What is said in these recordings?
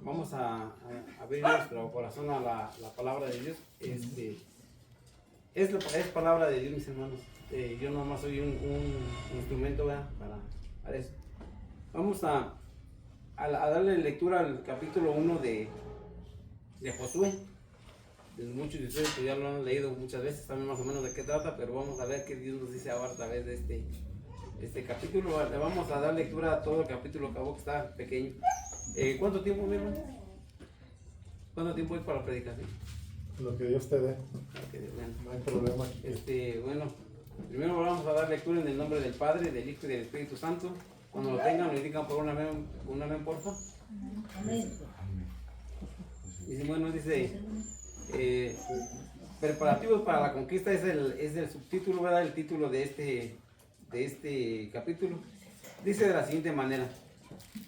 Vamos a abrir nuestro corazón a la palabra de Dios. Es palabra de Dios, mis hermanos. Yo nomás soy un instrumento, ¿verdad? Para eso. Vamos a darle lectura al capítulo 1 de Josué. Muchos de ustedes que ya lo han leído muchas veces saben más o menos de qué trata, pero vamos a ver qué Dios nos dice ahora a través de este capítulo. Le vamos a dar lectura a todo el capítulo, acabó que está pequeño. ¿Cuánto tiempo, mi hermano? ¿Cuánto tiempo es para la predicación? Lo que Dios te dé. Okay, bueno. No hay problema. Bueno, primero vamos a dar lectura en el nombre del Padre, del Hijo y del Espíritu Santo. Cuando lo tengan, lo indican por un amén, por favor. Amén. Dice, bueno, dice, preparativos para la conquista es el subtítulo, ¿verdad? El título de este capítulo. Dice de la siguiente manera: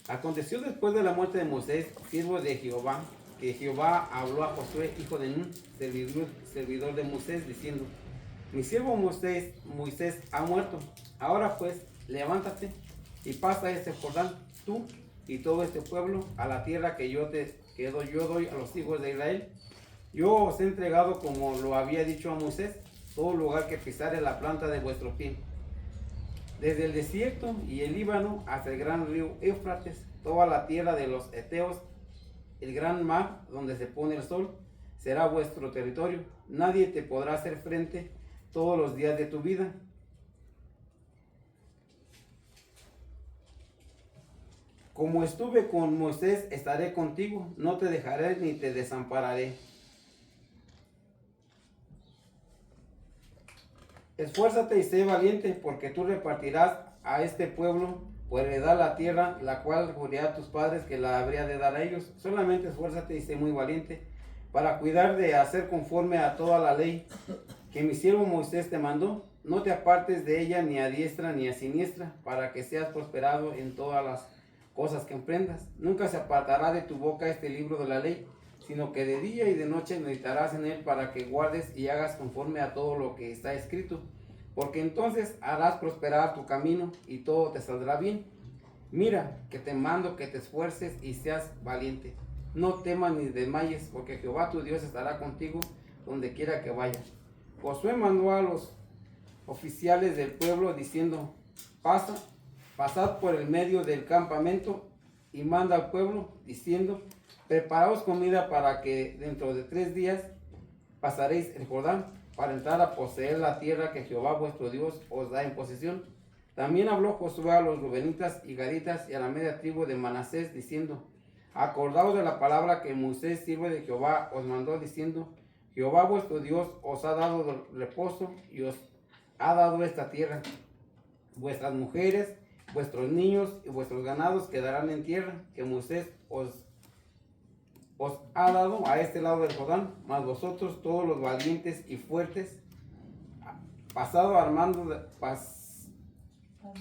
aconteció después de la muerte de Moisés, siervo de Jehová, que Jehová habló a Josué, hijo de Nun, servidor de Moisés, diciendo: mi siervo Moisés ha muerto. Ahora pues, levántate y pasa este Jordán, tú y todo este pueblo, a la tierra que yo doy a los hijos de Israel. Yo os he entregado, como lo había dicho a Moisés, todo lugar que pisare la planta de vuestro pie, desde el desierto y el Líbano hasta el gran río Éufrates, toda la tierra de los Eteos, el gran mar donde se pone el sol, será vuestro territorio. Nadie te podrá hacer frente todos los días de tu vida. Como estuve con Moisés, estaré contigo, no te dejaré ni te desampararé. Esfuérzate y sé valiente, porque tú repartirás a este pueblo por heredad la tierra, la cual juré a tus padres que la habría de dar a ellos. Solamente esfuérzate y sé muy valiente, para cuidar de hacer conforme a toda la ley que mi siervo Moisés te mandó. No te apartes de ella ni a diestra ni a siniestra, para que seas prosperado en todas las cosas que emprendas. Nunca se apartará de tu boca este libro de la ley, sino que de día y de noche meditarás en él, para que guardes y hagas conforme a todo lo que está escrito, porque entonces harás prosperar tu camino y todo te saldrá bien. Mira que te mando que te esfuerces y seas valiente. No temas ni desmayes, porque Jehová tu Dios estará contigo donde quiera que vayas. Josué mandó a los oficiales del pueblo diciendo: pasad por el medio del campamento, y manda al pueblo diciendo: preparaos comida, para que dentro de 3 días pasaréis el Jordán para entrar a poseer la tierra que Jehová vuestro Dios os da en posesión. También habló Josué a los rubenitas y gaditas y a la media tribu de Manasés diciendo: acordaos de la palabra que Moisés, siervo de Jehová, os mandó diciendo: Jehová vuestro Dios os ha dado reposo y os ha dado esta tierra. Vuestras mujeres, vuestros niños y vuestros ganados quedarán en tierra que Moisés os ha dado a este lado del Jordán, mas vosotros, todos los valientes y fuertes,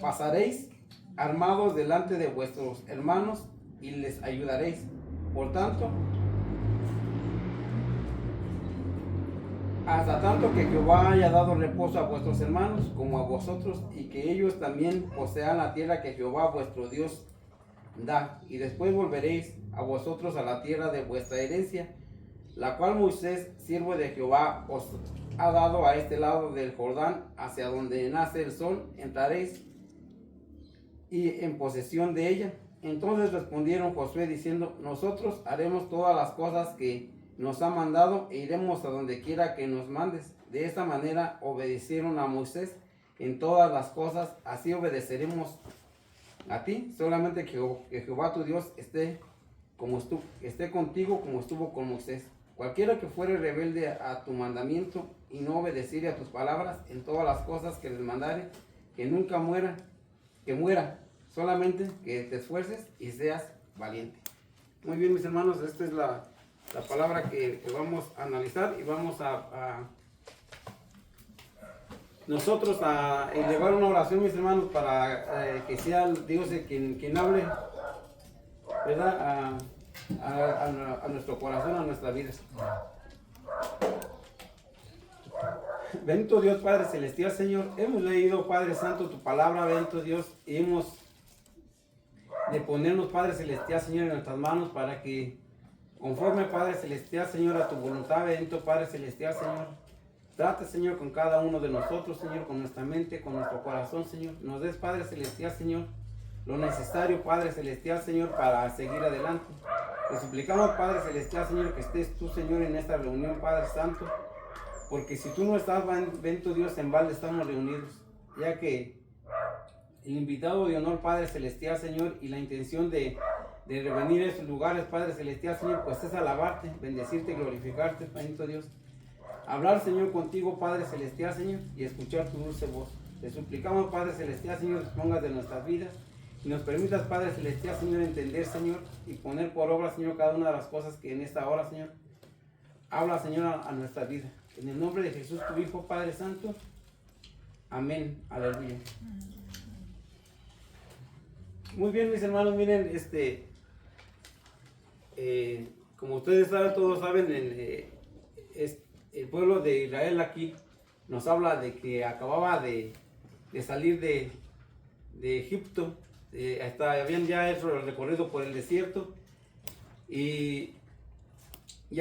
pasaréis armados delante de vuestros hermanos y les ayudaréis. Por tanto, hasta tanto que Jehová haya dado reposo a vuestros hermanos como a vosotros, y que ellos también posean la tierra que Jehová vuestro Dios da, y después volveréis a vosotros a la tierra de vuestra herencia, la cual Moisés, siervo de Jehová, os ha dado a este lado del Jordán, hacia donde nace el sol. Entraréis y en posesión de ella. Entonces respondieron Josué diciendo: nosotros haremos todas las cosas que nos ha mandado, e iremos a donde quiera que nos mandes. De esta manera obedecieron a Moisés en todas las cosas, así obedeceremos a ti. Solamente que Jehová tu Dios esté contigo como estuvo con Moisés. Cualquiera que fuere rebelde a tu mandamiento y no obedeciere a tus palabras en todas las cosas que les mandare, que nunca muera, solamente que te esfuerces y seas valiente. Muy bien, mis hermanos, esta es la palabra que vamos a analizar, y vamos a nosotros a elevar una oración, mis hermanos, para que sea Dios quien hable, ¿verdad? A nuestro corazón, a nuestra vida. Bendito Dios Padre Celestial, Señor, hemos leído, Padre Santo, tu palabra, bendito Dios, y hemos de ponernos, Padre Celestial, Señor, en nuestras manos para que, conforme, Padre Celestial, Señor, a tu voluntad, bendito Padre Celestial, Señor, trate, Señor, con cada uno de nosotros, Señor, con nuestra mente, con nuestro corazón, Señor. Nos des, Padre Celestial, Señor, lo necesario, Padre Celestial, Señor, para seguir adelante. Te suplicamos, Padre Celestial, Señor, que estés tú, Señor, en esta reunión, Padre Santo, porque si tú no estás, bendito Dios, en balde estamos reunidos, ya que el invitado de honor, Padre Celestial, Señor, y la intención de venir a estos lugares, Padre Celestial, Señor, pues es alabarte, bendecirte, glorificarte, bendito Dios. Hablar, Señor, contigo, Padre Celestial, Señor, y escuchar tu dulce voz. Te suplicamos, Padre Celestial, Señor, dispongas de nuestras vidas y nos permitas, Padre Celestial, Señor, entender, Señor, y poner por obra, Señor, cada una de las cosas que en esta hora, Señor, habla, Señor, a nuestra vida. En el nombre de Jesús, tu Hijo, Padre Santo. Amén. Aleluya. Muy bien, mis hermanos, miren, como ustedes saben, todos saben, el pueblo de Israel aquí nos habla de que acababa de salir de Egipto, habían ya hecho el recorrido por el desierto y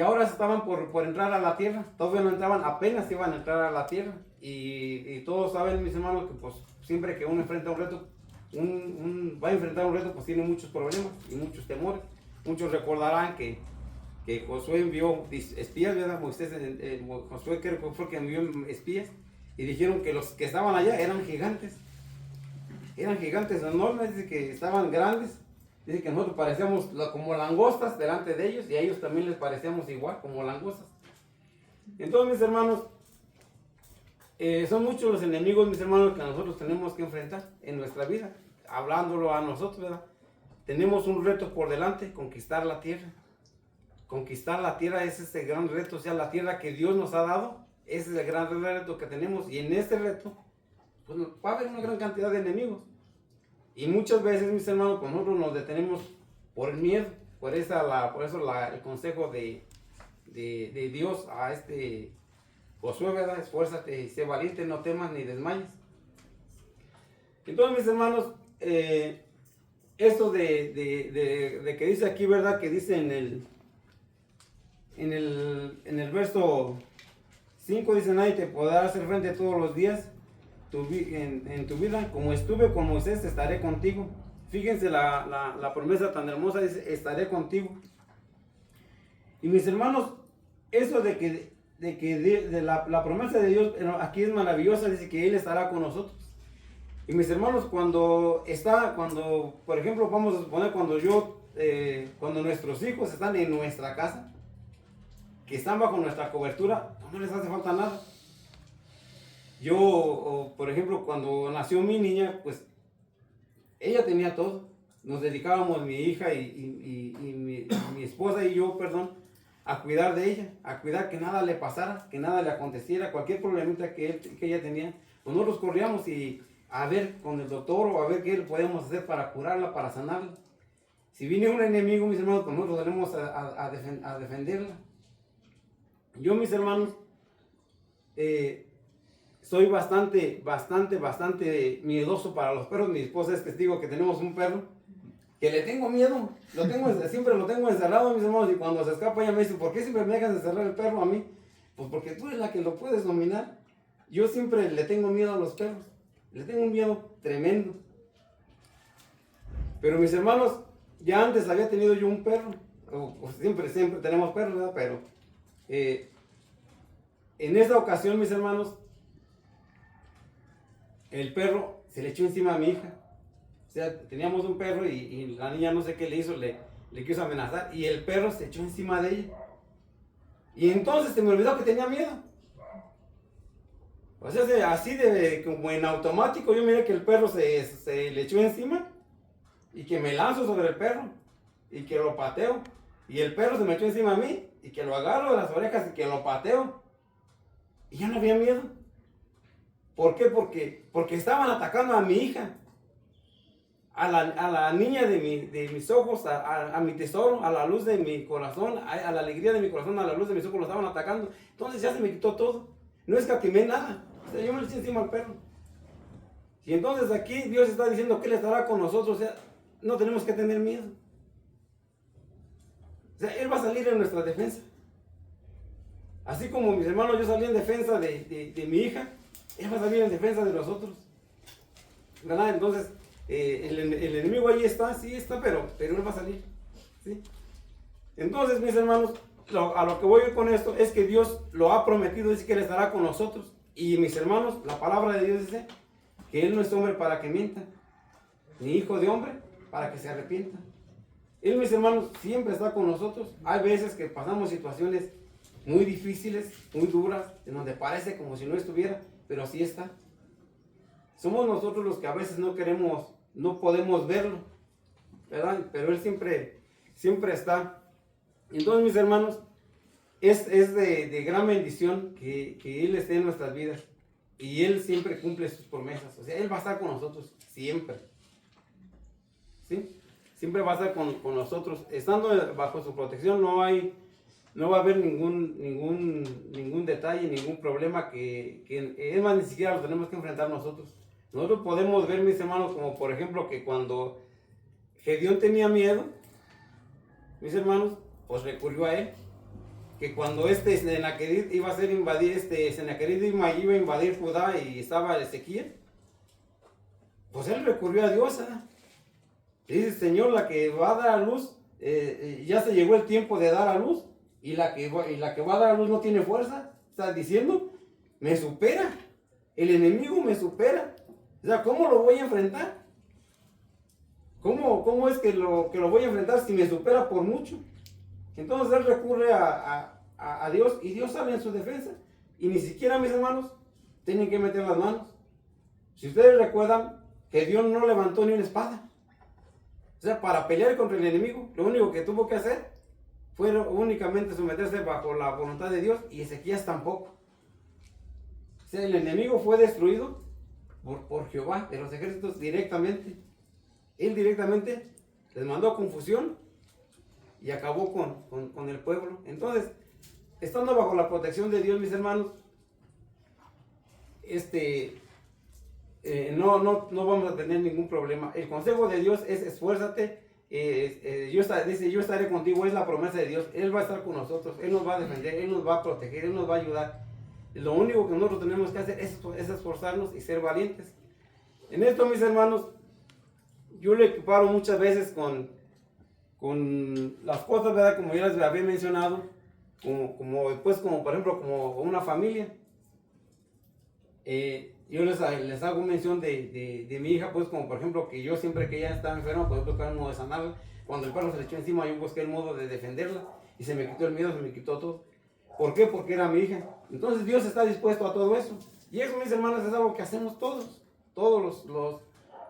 ahora estaban por entrar a la tierra. Todavía no entraban, apenas iban a entrar a la tierra y todos saben, mis hermanos, que pues siempre que uno enfrenta un reto, va a enfrentar un reto, pues tiene muchos problemas y muchos temores. Muchos recordarán que Josué envió espías, ¿verdad? Josué creo que fue que envió espías y dijeron que los que estaban allá eran gigantes enormes, dice que estaban grandes, dice que nosotros parecíamos como langostas delante de ellos y a ellos también les parecíamos igual, como langostas. Entonces, mis hermanos, son muchos los enemigos, mis hermanos, que nosotros tenemos que enfrentar en nuestra vida, hablándolo a nosotros, ¿verdad? Tenemos un reto por delante, conquistar la tierra. Conquistar la tierra es ese gran reto, o sea, la tierra que Dios nos ha dado, ese es el gran reto que tenemos. Y en este reto, pues va a haber una gran cantidad de enemigos. Y muchas veces, mis hermanos, pues nosotros nos detenemos por el miedo. Por eso el consejo de Dios a Josué, ¿verdad? Esfuérzate, sé valiente, no temas ni desmayes. Entonces, mis hermanos, esto de que dice aquí, ¿verdad? Que dice en el verso 5, dice: nadie te podrá hacer frente todos los días en tu vida. Como estuve con Moisés, estaré contigo. Fíjense la promesa tan hermosa, dice: estaré contigo. Y mis hermanos, eso de la promesa de Dios aquí es maravillosa, dice que Él estará con nosotros. Y mis hermanos, cuando, por ejemplo, vamos a suponer cuando nuestros hijos están en nuestra casa, que están bajo nuestra cobertura, no les hace falta nada. Por ejemplo, cuando nació mi niña, pues ella tenía todo. Nos dedicábamos mi hija y mi esposa y yo, a cuidar de ella, a cuidar que nada le pasara, que nada le aconteciera, cualquier problemita que ella tenía. Pues nosotros corríamos a ver con el doctor o a ver qué le podemos hacer para curarla, para sanarla. Si viene un enemigo, mis hermanos, pues nosotros tenemos a defenderla. Yo, mis hermanos, soy bastante miedoso para los perros. Mi esposa es testigo que tenemos un perro que le tengo miedo, siempre lo tengo encerrado, mis hermanos, y cuando se escapa ella me dice: ¿por qué siempre me dejas encerrar el perro a mí? Pues porque tú eres la que lo puedes dominar. Yo siempre le tengo miedo a los perros, le tengo un miedo tremendo. Pero mis hermanos, ya antes había tenido yo un perro, siempre tenemos perros, ¿verdad? Pero en esta ocasión, mis hermanos, el perro se le echó encima a mi hija. O sea, teníamos un perro y la niña no sé qué le hizo, le quiso amenazar y el perro se echó encima de ella. Y entonces se me olvidó que tenía miedo. O sea, así como en automático, yo miré que el perro se le echó encima y que me lanzo sobre el perro y que lo pateo. Y el perro se me echó encima a mí y que lo agarro de las orejas y que lo pateo. Y ya no había miedo. ¿Por qué? Porque estaban atacando a mi hija. A la niña de mis ojos, a mi tesoro, a la luz de mi corazón, a la alegría de mi corazón, a la luz de mis ojos, lo estaban atacando. Entonces ya se me quitó todo. No escatimé nada. O sea, yo me le eché encima al perro. Y entonces aquí Dios está diciendo que Él estará con nosotros. O sea, no tenemos que tener miedo. O sea, Él va a salir en nuestra defensa. Así como mis hermanos, yo salí en defensa de mi hija, Él va a salir en defensa de nosotros. ¿Verdad? Entonces, el enemigo ahí está, sí está, pero Él va a salir. ¿Sí? Entonces, mis hermanos, a lo que voy con esto es que Dios lo ha prometido, dice que Él estará con nosotros. Y mis hermanos, la palabra de Dios dice que Él no es hombre para que mienta, ni hijo de hombre para que se arrepienta. Él, mis hermanos, siempre está con nosotros. Hay veces que pasamos situaciones muy difíciles, muy duras, en donde parece como si no estuviera, pero sí está. Somos nosotros los que a veces no queremos, no podemos verlo, ¿verdad? Pero Él siempre está. Entonces, mis hermanos, es de gran bendición que Él esté en nuestras vidas. Y Él siempre cumple sus promesas. O sea, Él va a estar con nosotros siempre. ¿Sí? Siempre va a estar con nosotros. Estando bajo su protección no va a haber ningún detalle, ningún problema que es más, ni siquiera lo tenemos que enfrentar nosotros. Nosotros podemos ver, mis hermanos, como por ejemplo que cuando Gedeón tenía miedo, mis hermanos, pues recurrió a Él. Que cuando Sennacherib iba a invadir, Sennacherib iba a invadir Judá y estaba Ezequiel, pues él recurrió a Dios, ¿eh? Y dice, Señor, la que va a dar a luz, ya se llegó el tiempo de dar a luz, y la que va a dar a luz no tiene fuerza. Está diciendo, me supera, el enemigo me supera. O sea, ¿cómo lo voy a enfrentar? ¿Cómo es que lo voy a enfrentar si me supera por mucho? Entonces él recurre a Dios y Dios sale en su defensa. Y ni siquiera, mis hermanos, tienen que meter las manos. Si ustedes recuerdan que Dios no levantó ni una espada. O sea, para pelear contra el enemigo, lo único que tuvo que hacer fue únicamente someterse bajo la voluntad de Dios, y Ezequías tampoco. O sea, el enemigo fue destruido por Jehová de los ejércitos directamente. Él directamente les mandó confusión y acabó con el pueblo. Entonces, estando bajo la protección de Dios, mis hermanos, no vamos a tener ningún problema. El consejo de Dios es esfuérzate. Dice, yo estaré contigo, es la promesa de Dios. Él va a estar con nosotros, Él nos va a defender, Él nos va a proteger, Él nos va a ayudar. Lo único que nosotros tenemos que hacer es esforzarnos y ser valientes. En esto, mis hermanos, yo lo equiparo muchas veces con las cosas, ¿verdad? Como ya les había mencionado, como por ejemplo, como una familia. Yo les hago mención de mi hija, pues como por ejemplo que yo siempre que ella estaba enferma, pues buscar el modo de sanarla. Cuando el perro se le echó encima, yo busqué el modo de defenderla y se me quitó el miedo, se me quitó todo. ¿Por qué? Porque era mi hija. Entonces Dios está dispuesto a todo eso. Y eso, mis hermanos, es algo que hacemos todos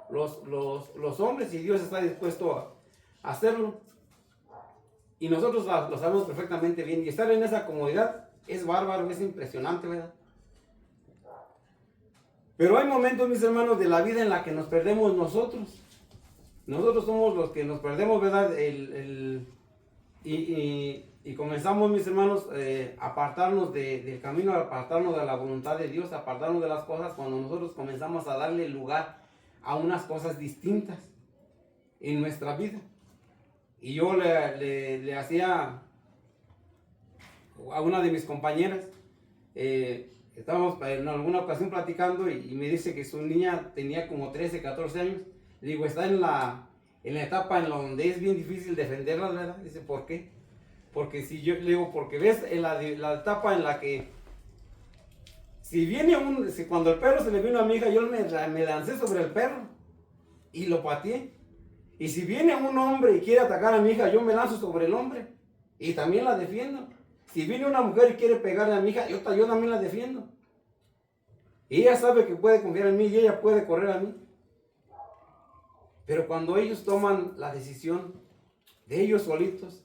los hombres, y Dios está dispuesto a hacerlo. Y nosotros lo sabemos perfectamente bien. Y estar en esa comodidad es bárbaro, es impresionante, ¿verdad? Pero hay momentos, mis hermanos, de la vida en la que nos perdemos nosotros. Nosotros somos los que nos perdemos, ¿verdad? Y comenzamos, mis hermanos, a apartarnos del camino, a apartarnos de la voluntad de Dios, a apartarnos de las cosas, cuando nosotros comenzamos a darle lugar a unas cosas distintas en nuestra vida. Y yo le hacía a una de mis compañeras, estábamos en alguna ocasión platicando y me dice que su niña tenía como 13, 14 años. Le digo, está en la etapa en donde es bien difícil defenderla, ¿verdad? Dice, ¿por qué? Porque si yo le digo, porque ves en la etapa en la que si cuando el perro se le vino a mi hija, yo me lancé sobre el perro y lo pateé. Y si viene un hombre y quiere atacar a mi hija, yo me lanzo sobre el hombre y también la defiendo. Si viene una mujer y quiere pegarle a mi hija, yo también la defiendo. Y ella sabe que puede confiar en mí y ella puede correr a mí. Pero cuando ellos toman la decisión de ellos solitos,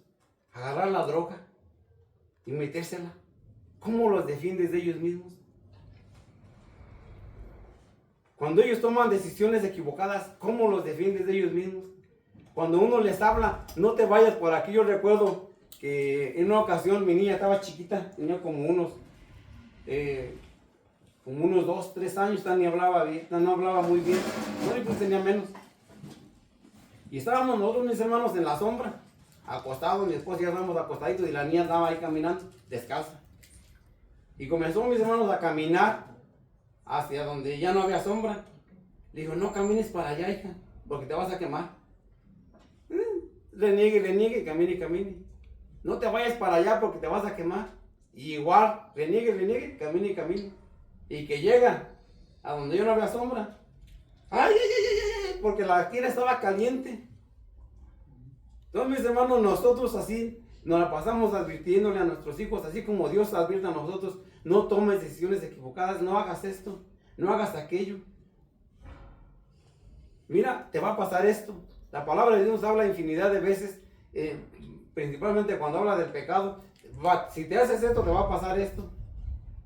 agarrar la droga y metérsela, ¿cómo los defiendes de ellos mismos? Cuando ellos toman decisiones equivocadas, ¿cómo los defiendes de ellos mismos? Cuando uno les habla, no te vayas por aquí. Yo recuerdo que en una ocasión mi niña estaba chiquita, tenía como unos 2, 3 años, no hablaba muy bien, no, pues tenía menos. Y estábamos nosotros, mis hermanos, en la sombra, acostados, mi esposa y yo estábamos acostaditos y la niña andaba ahí caminando, descalza. Y comenzó, mis hermanos, a caminar hacia donde ya no había sombra. Le dijo, no camines para allá, hija, porque te vas a quemar. Reniegue, camine y camine. No te vayas para allá porque te vas a quemar. Y igual, reniegue, camine y camine. Y que llega a donde yo no había sombra. ¡Ay! Porque la tierra estaba caliente. Entonces, mis hermanos, nosotros así nos la pasamos advirtiéndole a nuestros hijos, así como Dios advierte a nosotros, no tomes decisiones equivocadas, no hagas esto, no hagas aquello. Mira, te va a pasar esto. La palabra de Dios habla infinidad de veces, principalmente cuando habla del pecado. Si te haces esto, te va a pasar esto.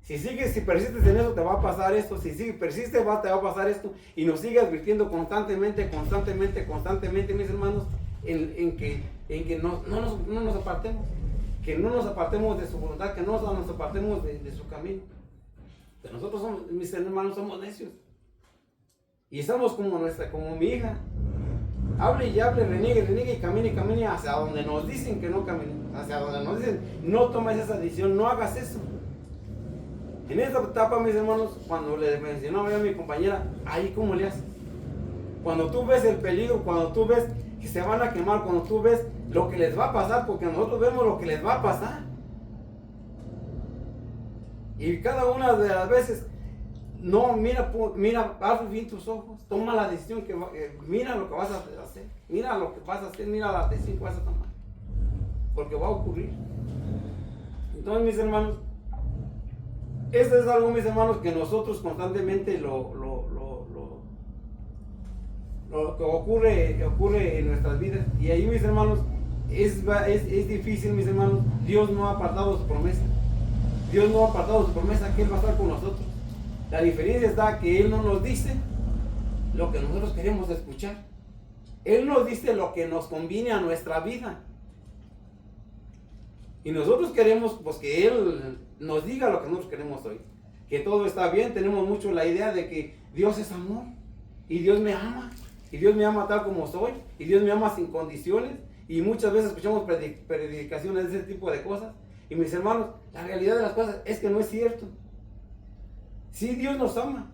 Si persistes en eso, te va a pasar esto. Si persistes, te va a pasar esto. Y nos sigue advirtiendo constantemente, mis hermanos, en que no nos apartemos. Que no nos apartemos de su voluntad, que no nos apartemos de su camino. Pero nosotros somos, mis hermanos, somos necios. Y estamos como mi hija. Hable y hable, reniegue y camine hacia donde nos dicen que no camine. Hacia donde nos dicen, no tomes esa decisión, no hagas eso. En esta etapa, mis hermanos, cuando le mencionaba a mi compañera, ahí cómo le haces. Cuando tú ves el peligro, cuando tú ves que se van a quemar, cuando tú ves lo que les va a pasar, porque nosotros vemos lo que les va a pasar. Y cada una de las veces, no, mira, abre bien tus ojos, toma la decisión mira lo que vas a hacer, mira lo que vas a hacer, mira la decisión que vas a tomar, porque va a ocurrir. Entonces, mis hermanos, esto es algo, mis hermanos, que nosotros constantemente lo que ocurre en nuestras vidas. Y ahí, mis hermanos, es difícil, mis hermanos. Dios no ha apartado su promesa. Dios no ha apartado su promesa que Él va a estar con nosotros. La diferencia está que Él no nos dice lo que nosotros queremos escuchar. Él nos dice lo que nos conviene a nuestra vida. Y nosotros queremos, pues, que Él nos diga lo que nosotros queremos hoy. Que todo está bien, tenemos mucho la idea de que Dios es amor. Y Dios me ama. Y Dios me ama tal como soy. Y Dios me ama sin condiciones. Y muchas veces escuchamos predicaciones de ese tipo de cosas. Y mis hermanos, la realidad de las cosas es que no es cierto. Sí, Dios nos ama.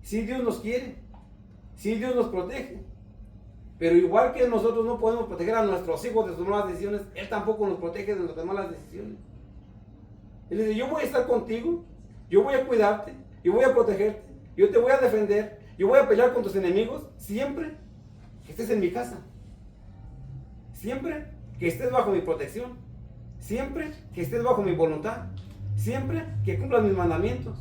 Sí, Dios nos quiere. Sí, Dios nos protege. Pero igual que nosotros no podemos proteger a nuestros hijos de sus malas decisiones, Él tampoco nos protege de nuestras malas decisiones. Él dice, yo voy a estar contigo, yo voy a cuidarte, yo voy a protegerte, yo te voy a defender, yo voy a pelear con tus enemigos siempre que estés en mi casa. Siempre que estés bajo mi protección. Siempre que estés bajo mi voluntad. Siempre que cumplas mis mandamientos.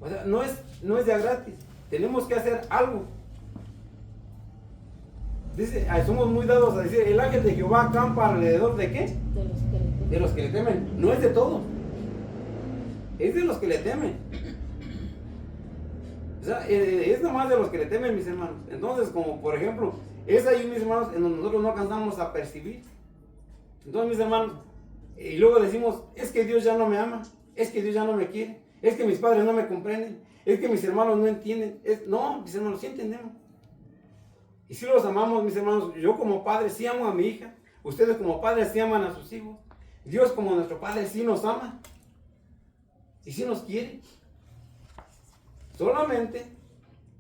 O sea, no es de a gratis. Tenemos que hacer algo. Dice, somos muy dados a decir, el ángel de Jehová acampa alrededor de ¿qué? De los que le temen. No es de todos. Es de los que le temen. O sea, es nomás de los que le temen, mis hermanos. Entonces, como por ejemplo, es ahí, mis hermanos, en donde nosotros no alcanzamos a percibir. Entonces, mis hermanos, y luego decimos, es que Dios ya no me ama, es que Dios ya no me quiere, es que mis padres no me comprenden, es que mis hermanos no entienden. No, mis hermanos, sí entendemos. Y si los amamos, mis hermanos. Yo como padre sí amo a mi hija, ustedes como padres sí aman a sus hijos. Dios como nuestro Padre sí nos ama y sí nos quiere. Solamente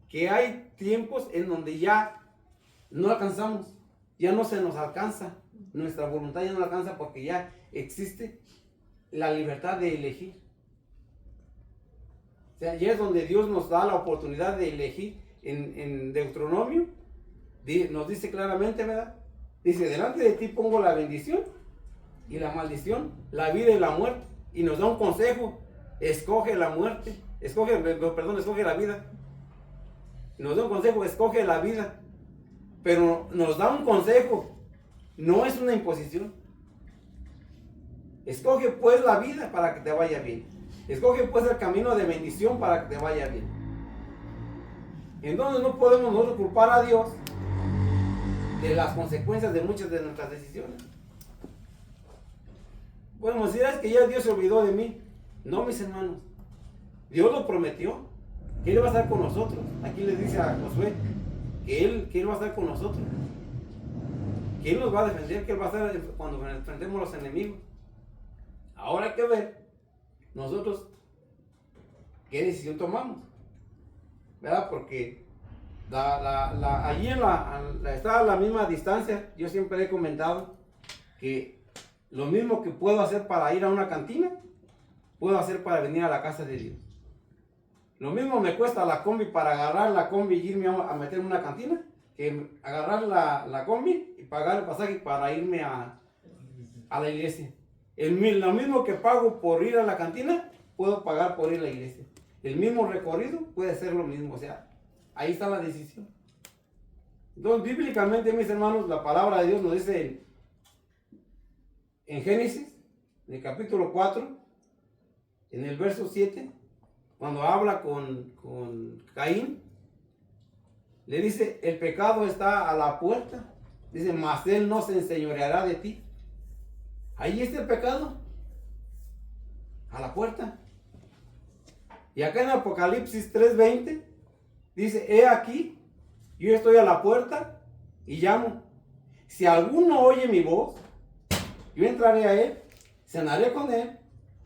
que hay tiempos en donde ya no alcanzamos, ya no se nos alcanza, nuestra voluntad ya no alcanza porque ya existe la libertad de elegir. O sea, ya es donde Dios nos da la oportunidad de elegir. En Deuteronomio nos dice claramente, ¿verdad? Dice, delante de ti pongo la bendición y la maldición, la vida y la muerte. Y nos da un consejo, escoge la muerte, escoge la vida. Nos da un consejo, escoge la vida. Pero nos da un consejo, no es una imposición. Escoge pues la vida para que te vaya bien. Escoge pues el camino de bendición para que te vaya bien. Entonces no podemos nosotros culpar a Dios de las consecuencias de muchas de nuestras decisiones. Podemos decir, es que ya Dios se olvidó de mí. No, mis hermanos. Dios lo prometió. que Él va a estar con nosotros. Aquí le dice a Josué que Él va a estar con nosotros, que Él nos va a defender, que Él va a estar cuando enfrentemos a los enemigos. Ahora hay que ver nosotros qué decisión tomamos, ¿verdad? Porque allí está a la misma distancia. Yo siempre he comentado que lo mismo que puedo hacer para ir a una cantina, puedo hacer para venir a la casa de Dios. Lo mismo me cuesta la combi para agarrar la combi y irme a meter en una cantina, que agarrar la combi y pagar el pasaje para irme a la iglesia. Lo mismo que pago por ir a la cantina, puedo pagar por ir a la iglesia. El mismo recorrido puede ser lo mismo, o sea, ahí está la decisión. Entonces, bíblicamente, mis hermanos, la palabra de Dios nos dice en Génesis, en el capítulo 4, en el verso 7, cuando habla con Caín, le dice, el pecado está a la puerta. Dice, mas él no se enseñoreará de ti. Ahí está el pecado, a la puerta. Y acá en Apocalipsis 3:20, dice, he aquí, yo estoy a la puerta y llamo. Si alguno oye mi voz, yo entraré a él, cenaré con él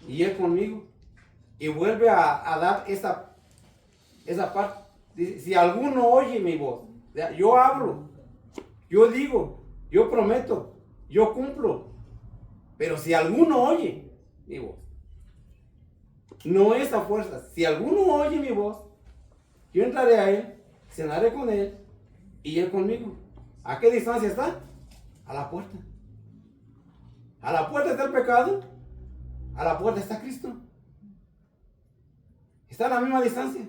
y él conmigo. Y vuelve a dar esa parte. Dice, si alguno oye mi voz, yo hablo, yo digo, yo prometo, yo cumplo. Pero si alguno oye mi voz, no es a fuerza. Si alguno oye mi voz, yo entraré a él, cenaré con él y él conmigo. ¿A qué distancia está? A la puerta. A la puerta está el pecado, a la puerta está Cristo. Está a la misma distancia.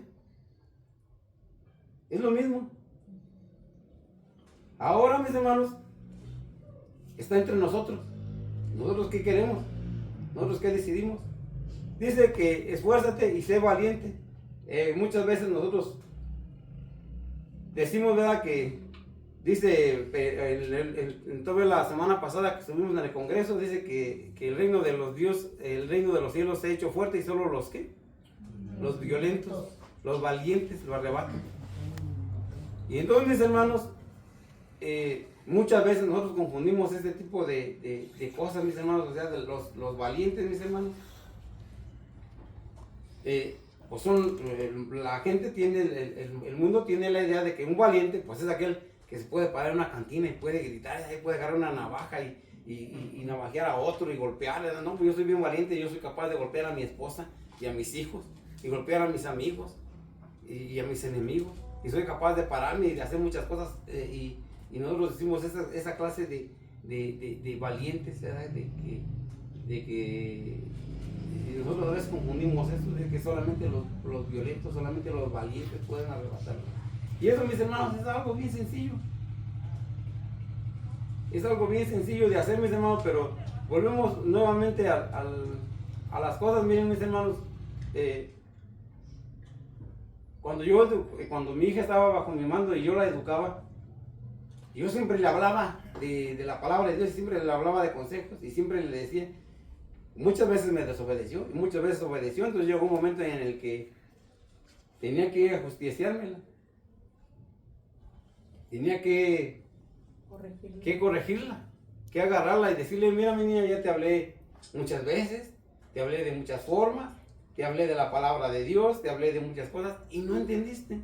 Es lo mismo. Ahora, mis hermanos, está entre nosotros. ¿Nosotros qué queremos? ¿Nosotros qué decidimos? Dice que esfuérzate y sé valiente. Muchas veces nosotros decimos, ¿verdad? Que dice, toda la semana pasada que estuvimos en el Congreso, dice que el reino de los cielos se ha hecho fuerte y solo los que, los violentos, los valientes lo arrebatan. Y entonces, mis hermanos, muchas veces nosotros confundimos este tipo de cosas, mis hermanos, o sea, de los valientes, mis hermanos. Pues la gente tiene, el mundo tiene la idea de que un valiente, pues es aquel que se puede parar en una cantina y puede gritar, y puede agarrar una navaja y navajear a otro y golpearle. No, pues yo soy bien valiente, yo soy capaz de golpear a mi esposa y a mis hijos, y golpear a mis amigos y a mis enemigos, y soy capaz de pararme y de hacer muchas cosas, y nosotros decimos esa clase de valientes, ¿verdad? De que nosotros a veces confundimos eso, de que solamente los violentos, solamente los valientes pueden arrebatarlo. Y eso, mis hermanos, es algo bien sencillo. Es algo bien sencillo de hacer, mis hermanos, pero volvemos nuevamente a las cosas. Miren, mis hermanos, cuando mi hija estaba bajo mi mando y yo la educaba, yo siempre le hablaba de la palabra de Dios, siempre le hablaba de consejos y siempre le decía. Muchas veces me desobedeció y muchas veces obedeció, entonces llegó un momento en el que tenía que ajusticiármela. Tenía que corregirla, que agarrarla y decirle, mira mi niña, ya te hablé muchas veces, te hablé de muchas formas, te hablé de la palabra de Dios, te hablé de muchas cosas y no entendiste.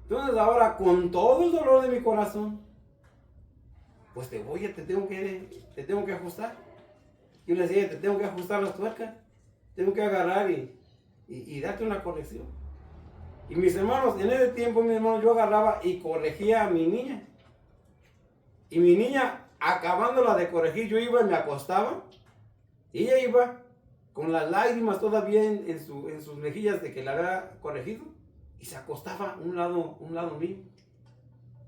Entonces ahora, con todo el dolor de mi corazón, pues te tengo que ajustar. Yo le decía, te tengo que ajustar las tuercas, tengo que agarrar y darte una corrección. Y mis hermanos, en ese tiempo, mis hermanos, yo agarraba y corregía a mi niña. Y mi niña, acabándola de corregir, yo iba y me acostaba. Y ella iba con las lágrimas todavía en sus mejillas de que la había corregido. Y se acostaba a un lado mío.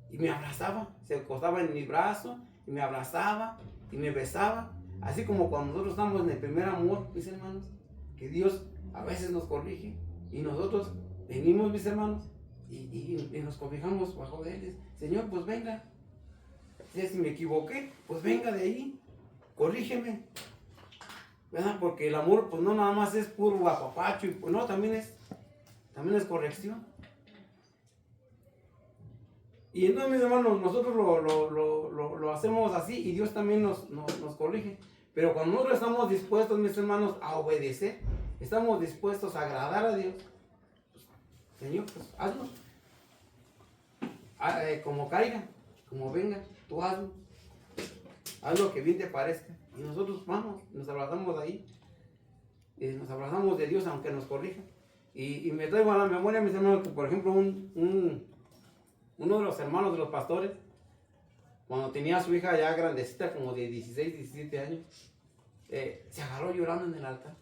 Y me abrazaba, se acostaba en mi brazo, y me abrazaba, y me besaba. Así como cuando nosotros estamos en el primer amor, mis hermanos, que Dios a veces nos corrige y nosotros venimos, mis hermanos, y nos cobijamos bajo de Él. Señor, pues venga. Si me equivoqué, pues venga de ahí, corrígeme. ¿Verdad? Porque el amor, pues no nada más es puro apapacho, y pues no, también también es corrección. Y entonces, mis hermanos, nosotros lo hacemos así y Dios también nos corrige. Pero cuando nosotros estamos dispuestos, mis hermanos, a obedecer, estamos dispuestos a agradar a Dios, pues, Señor, pues hazlo. Como caiga, como venga, tú hazlo. Haz lo que bien te parezca. Y nosotros vamos, nos abrazamos ahí. Nos abrazamos de Dios aunque nos corrija. Y me traigo a la memoria, mis hermanos, que por ejemplo uno de los hermanos de los pastores, cuando tenía a su hija ya grandecita, como de 16, 17 años, se agarró llorando en el altar.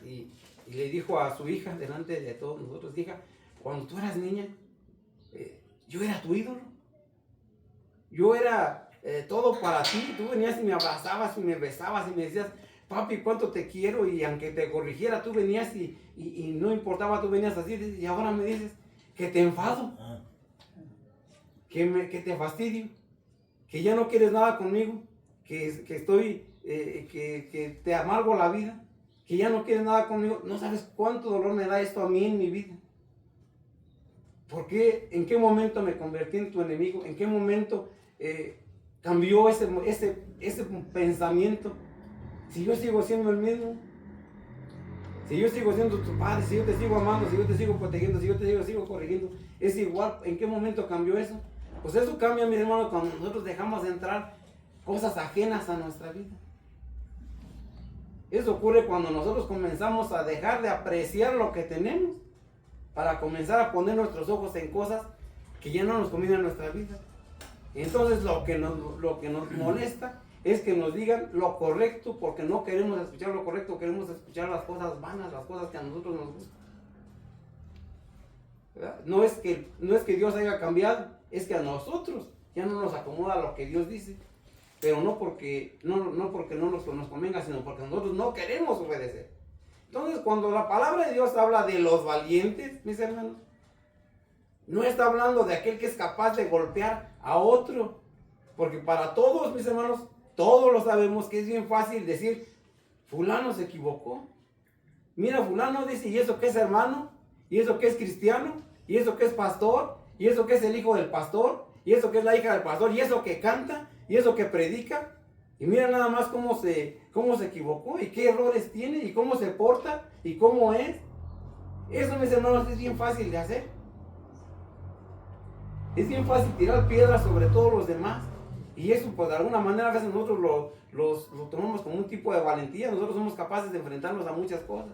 Y le dijo a su hija, delante de todos nosotros, hija, cuando tú eras niña, yo era tu ídolo. Yo era todo para ti. Tú venías y me abrazabas y me besabas y me decías, papi, cuánto te quiero, y aunque te corrigiera, tú venías y no importaba, tú venías así, y ahora me dices que te enfado, que te fastidio, que ya no quieres nada conmigo, que te amargo la vida, que ya no quieres nada conmigo. No sabes cuánto dolor me da esto a mí en mi vida. ¿Por qué? ¿En qué momento me convertí en tu enemigo? ¿En qué momento cambió ese pensamiento? Si yo sigo siendo el mismo, si yo sigo siendo tu padre, si yo te sigo amando, si yo te sigo protegiendo, si yo te sigo corrigiendo, es igual. ¿En qué momento cambió eso? Pues eso cambia, mis hermanos, cuando nosotros dejamos de entrar cosas ajenas a nuestra vida. Eso ocurre cuando nosotros comenzamos a dejar de apreciar lo que tenemos para comenzar a poner nuestros ojos en cosas que ya no nos convienen a nuestra vida. Entonces lo que nos molesta es que nos digan lo correcto, porque no queremos escuchar lo correcto, queremos escuchar las cosas vanas, las cosas que a nosotros nos gustan. ¿Verdad? No es que Dios haya cambiado, es que a nosotros ya no nos acomoda lo que Dios dice, pero no porque no nos convenga, sino porque nosotros no queremos obedecer. Entonces, cuando la palabra de Dios habla de los valientes, mis hermanos, no está hablando de aquel que es capaz de golpear a otro, porque para todos, mis hermanos, todos lo sabemos que es bien fácil decir, fulano se equivocó. Mira, fulano dice, ¿y eso qué es hermano? ¿Y eso qué es cristiano? ¿Y eso qué es pastor? ¿Y eso qué es el hijo del pastor? ¿Y eso qué es la hija del pastor? ¿Y eso que canta? ¿Y eso que predica? Y mira nada más cómo se equivocó y qué errores tiene y cómo se porta y cómo es. Eso, mis hermanos, es bien fácil de hacer. Es bien fácil tirar piedras sobre todos los demás. Y eso, pues de alguna manera, a veces nosotros lo tomamos como un tipo de valentía. Nosotros somos capaces de enfrentarnos a muchas cosas.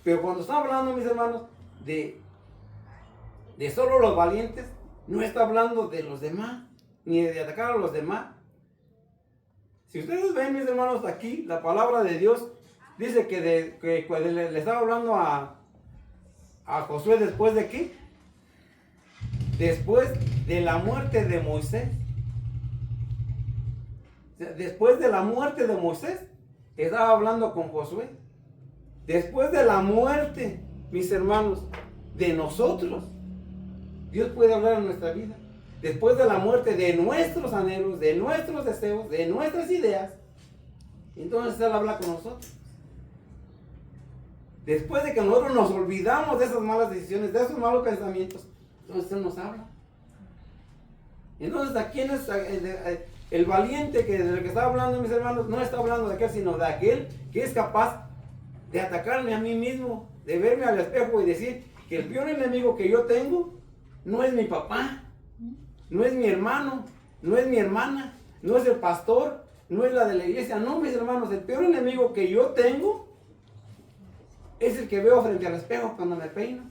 Pero cuando estamos hablando, mis hermanos, de solo los valientes, no está hablando de los demás, ni de atacar a los demás. Si ustedes ven, mis hermanos, aquí, la palabra de Dios dice que le estaba hablando a Josué después de ¿qué? Después de la muerte de Moisés. Después de la muerte de Moisés, estaba hablando con Josué. Después de la muerte, mis hermanos, de nosotros, Dios puede hablar en nuestra vida. Después de la muerte de nuestros anhelos, de nuestros deseos, de nuestras ideas, entonces Él habla con nosotros. Después de que nosotros nos olvidamos de esas malas decisiones, de esos malos pensamientos, entonces Él nos habla. Entonces, ¿a quién es el valiente del que está hablando, mis hermanos? No está hablando de aquel, sino de aquel que es capaz de atacarme a mí mismo, de verme al espejo y decir que el peor enemigo que yo tengo no es mi papá, no es mi hermano, no es mi hermana, no es el pastor, no es la de la iglesia. No, mis hermanos, el peor enemigo que yo tengo es el que veo frente al espejo cuando me peino.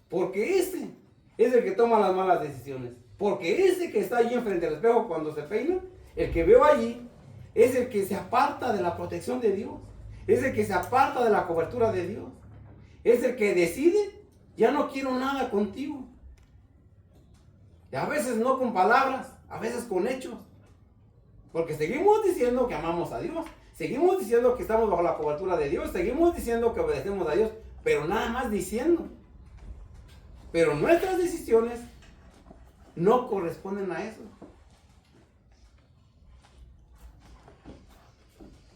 Porque ese es el que toma las malas decisiones. Porque ese que está allí frente al espejo cuando se peina, el que veo allí, es el que se aparta de la protección de Dios. Es el que se aparta de la cobertura de Dios. Es el que decide, ya no quiero nada contigo. Y a veces no con palabras, a veces con hechos. Porque seguimos diciendo que amamos a Dios. Seguimos diciendo que estamos bajo la cobertura de Dios. Seguimos diciendo que obedecemos a Dios. Pero nada más diciendo. Pero nuestras decisiones no corresponden a eso.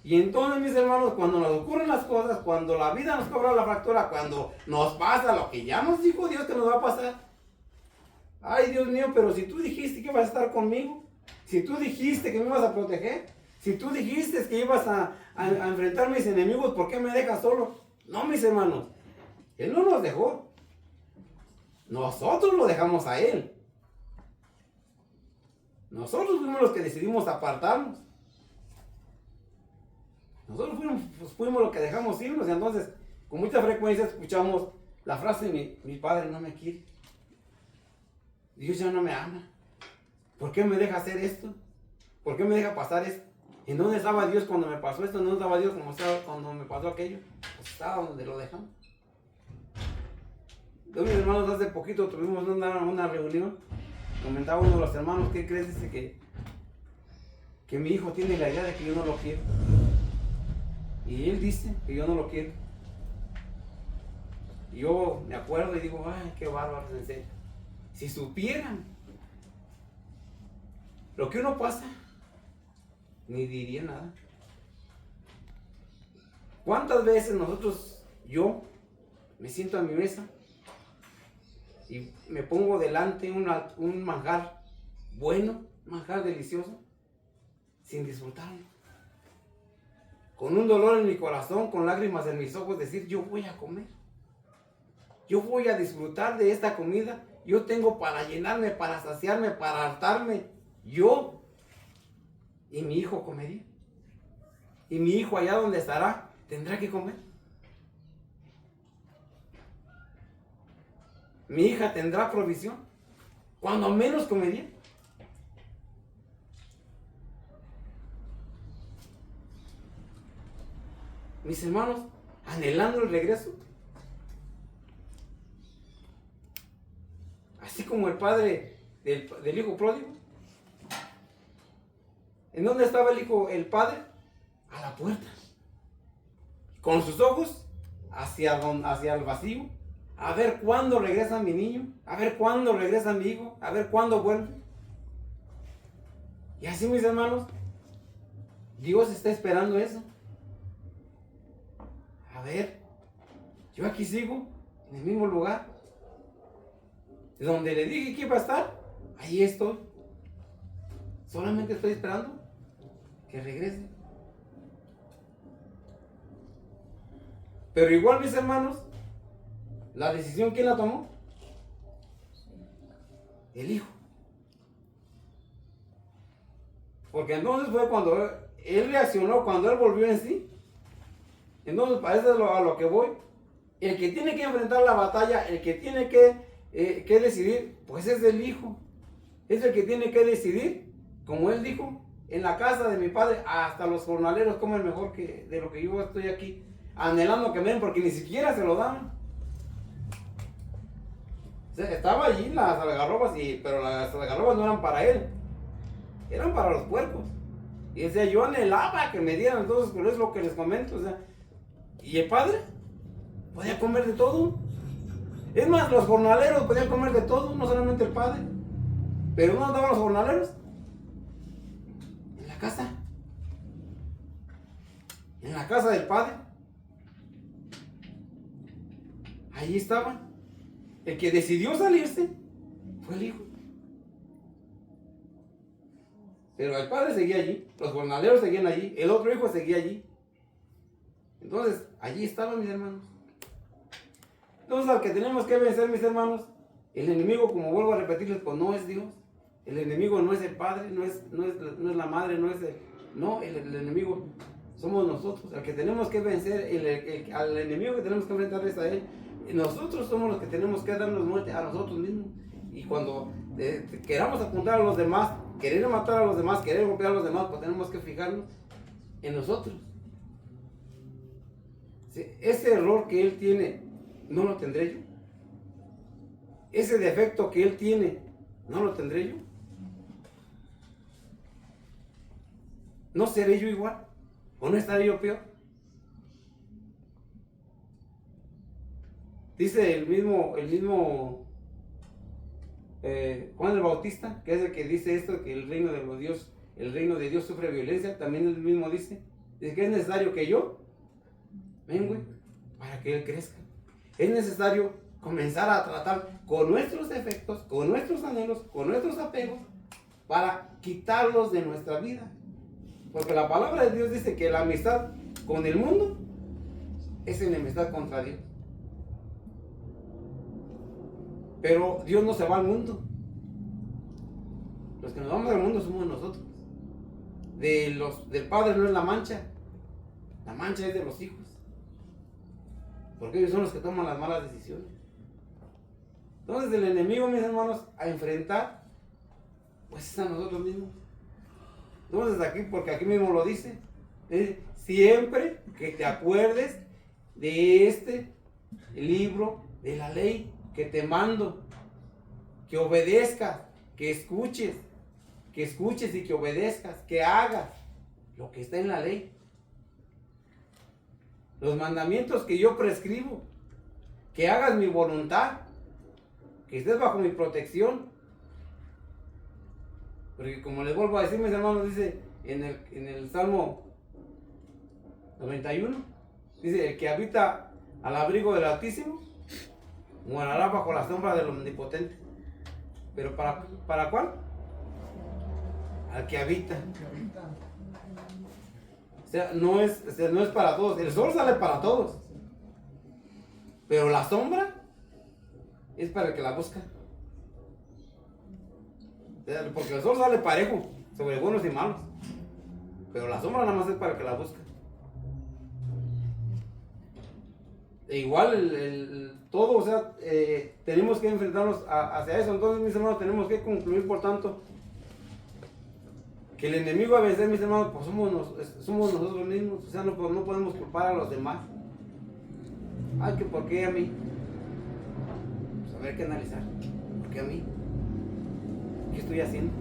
Y entonces, mis hermanos, cuando nos ocurren las cosas, cuando la vida nos cobra la factura, cuando nos pasa lo que ya nos dijo Dios que nos va a pasar, ay, Dios mío, pero si tú dijiste que ibas a estar conmigo, si tú dijiste que me ibas a proteger, si tú dijiste que ibas a enfrentar a mis enemigos, ¿por qué me dejas solo? No, mis hermanos, Él no nos dejó. Nosotros lo dejamos a Él. Nosotros fuimos los que decidimos apartarnos. Nosotros fuimos los que dejamos irnos. Y entonces, con mucha frecuencia escuchamos la frase, mi padre no me quiere. Dios ya no me ama. ¿Por qué me deja hacer esto? ¿Por qué me deja pasar esto? ¿En dónde estaba Dios cuando me pasó esto? ¿En dónde estaba Dios cuando me pasó aquello? Pues estaba donde lo dejamos. Yo, mis hermanos, hace poquito tuvimos una reunión. Comentaba uno de los hermanos, ¿qué crees? Dice que mi hijo tiene la idea de que yo no lo quiero. Y él dice que yo no lo quiero. Y yo me acuerdo y digo, ay, qué bárbaro, en serio. Si supieran lo que uno pasa, ni diría nada. ¿Cuántas veces yo me siento a mi mesa y me pongo delante un manjar bueno, un manjar delicioso, sin disfrutarlo? Con un dolor en mi corazón, con lágrimas en mis ojos, decir, yo voy a comer. Yo voy a disfrutar de esta comida. Yo tengo para llenarme, para saciarme, para hartarme. Yo y mi hijo comería. Y mi hijo allá donde estará, tendrá que comer. Mi hija tendrá provisión. Cuando menos comería. Mis hermanos, anhelando el regreso. Así como el padre del hijo pródigo. ¿En dónde estaba el padre? A la puerta. Con sus ojos hacia el vacío. A ver cuándo regresa mi niño. A ver cuándo regresa mi hijo. A ver cuándo vuelve. Y así, mis hermanos, Dios está esperando eso. A ver, yo aquí sigo, en el mismo lugar. Donde le dije que iba a estar, ahí estoy. Solamente estoy esperando que regrese. Pero igual, mis hermanos, la decisión, ¿quién la tomó? El hijo. Porque entonces fue cuando él reaccionó, cuando él volvió en sí. Entonces, para eso es a lo que voy. El que tiene que enfrentar la batalla, el que tiene que decidir, pues es el hijo. Es el que tiene que decidir, como él dijo, en la casa de mi padre, hasta los jornaleros comen mejor que de lo que yo estoy aquí, anhelando que me den, porque ni siquiera se lo dan. O sea, estaba allí las algarrobas, pero las algarrobas no eran para él, eran para los puercos. Y decía, yo anhelaba que me dieran, entonces, pero es lo que les comento, o sea, y el padre podía comer de todo. Es más, los jornaleros podían comer de todo, no solamente el padre. Pero ¿dónde andaban los jornaleros? En la casa. En la casa del padre. Allí estaban. El que decidió salirse fue el hijo. Pero el padre seguía allí, los jornaleros seguían allí, el otro hijo seguía allí. Entonces, allí estaban, mis hermanos. Entonces, al que tenemos que vencer, mis hermanos, el enemigo, como vuelvo a repetirles, pues no es Dios. El enemigo no es el padre, no es la madre, el enemigo somos nosotros. Al que tenemos que vencer, al enemigo que tenemos que enfrentar es a él. Y nosotros somos los que tenemos que darnos muerte a nosotros mismos. Y cuando queramos apuntar a los demás, querer matar a los demás, querer golpear a los demás, pues tenemos que fijarnos en nosotros. Ese error que él tiene, ¿no lo tendré yo? Ese defecto que él tiene, ¿no lo tendré yo? ¿No seré yo igual? ¿O no estaré yo peor? Dice el mismo Juan el Bautista, que es el que dice esto, que el reino de Dios sufre violencia. También él mismo dice Dice que es necesario que yo mengue para que Él crezca. Es necesario comenzar a tratar con nuestros defectos, con nuestros anhelos, con nuestros apegos, para quitarlos de nuestra vida. Porque la palabra de Dios dice que la amistad con el mundo es enemistad contra Dios. Pero Dios no se va al mundo. Los que nos vamos al mundo somos nosotros. Del Padre no es la mancha. La mancha es de los hijos. Porque ellos son los que toman las malas decisiones. Entonces el enemigo, mis hermanos, a enfrentar, pues es a nosotros mismos. Entonces aquí, porque aquí mismo lo dice, siempre que te acuerdes de este libro de la ley que te mando, que obedezcas, que escuches y que obedezcas, que hagas lo que está en la ley. Los mandamientos que yo prescribo, que hagas mi voluntad, que estés bajo mi protección. Porque como les vuelvo a decir, mis hermanos, dice en el Salmo 91, dice, el que habita al abrigo del Altísimo, morará bajo la sombra del Omnipotente. ¿Pero para cuál? Al que habita. O sea, no es para todos. El sol sale para todos. Pero la sombra es para el que la busca. Porque el sol sale parejo sobre buenos y malos. Pero la sombra nada más es para el que la busca. E igual todo, o sea, tenemos que enfrentarnos hacia eso. Entonces, mis hermanos, tenemos que concluir, por tanto, que el enemigo a vencer, mis hermanos, pues somos nosotros mismos. O sea, no podemos culpar a los demás. Ay, que por qué a mí. Pues habrá que analizar. ¿Por qué a mí? ¿Qué estoy haciendo?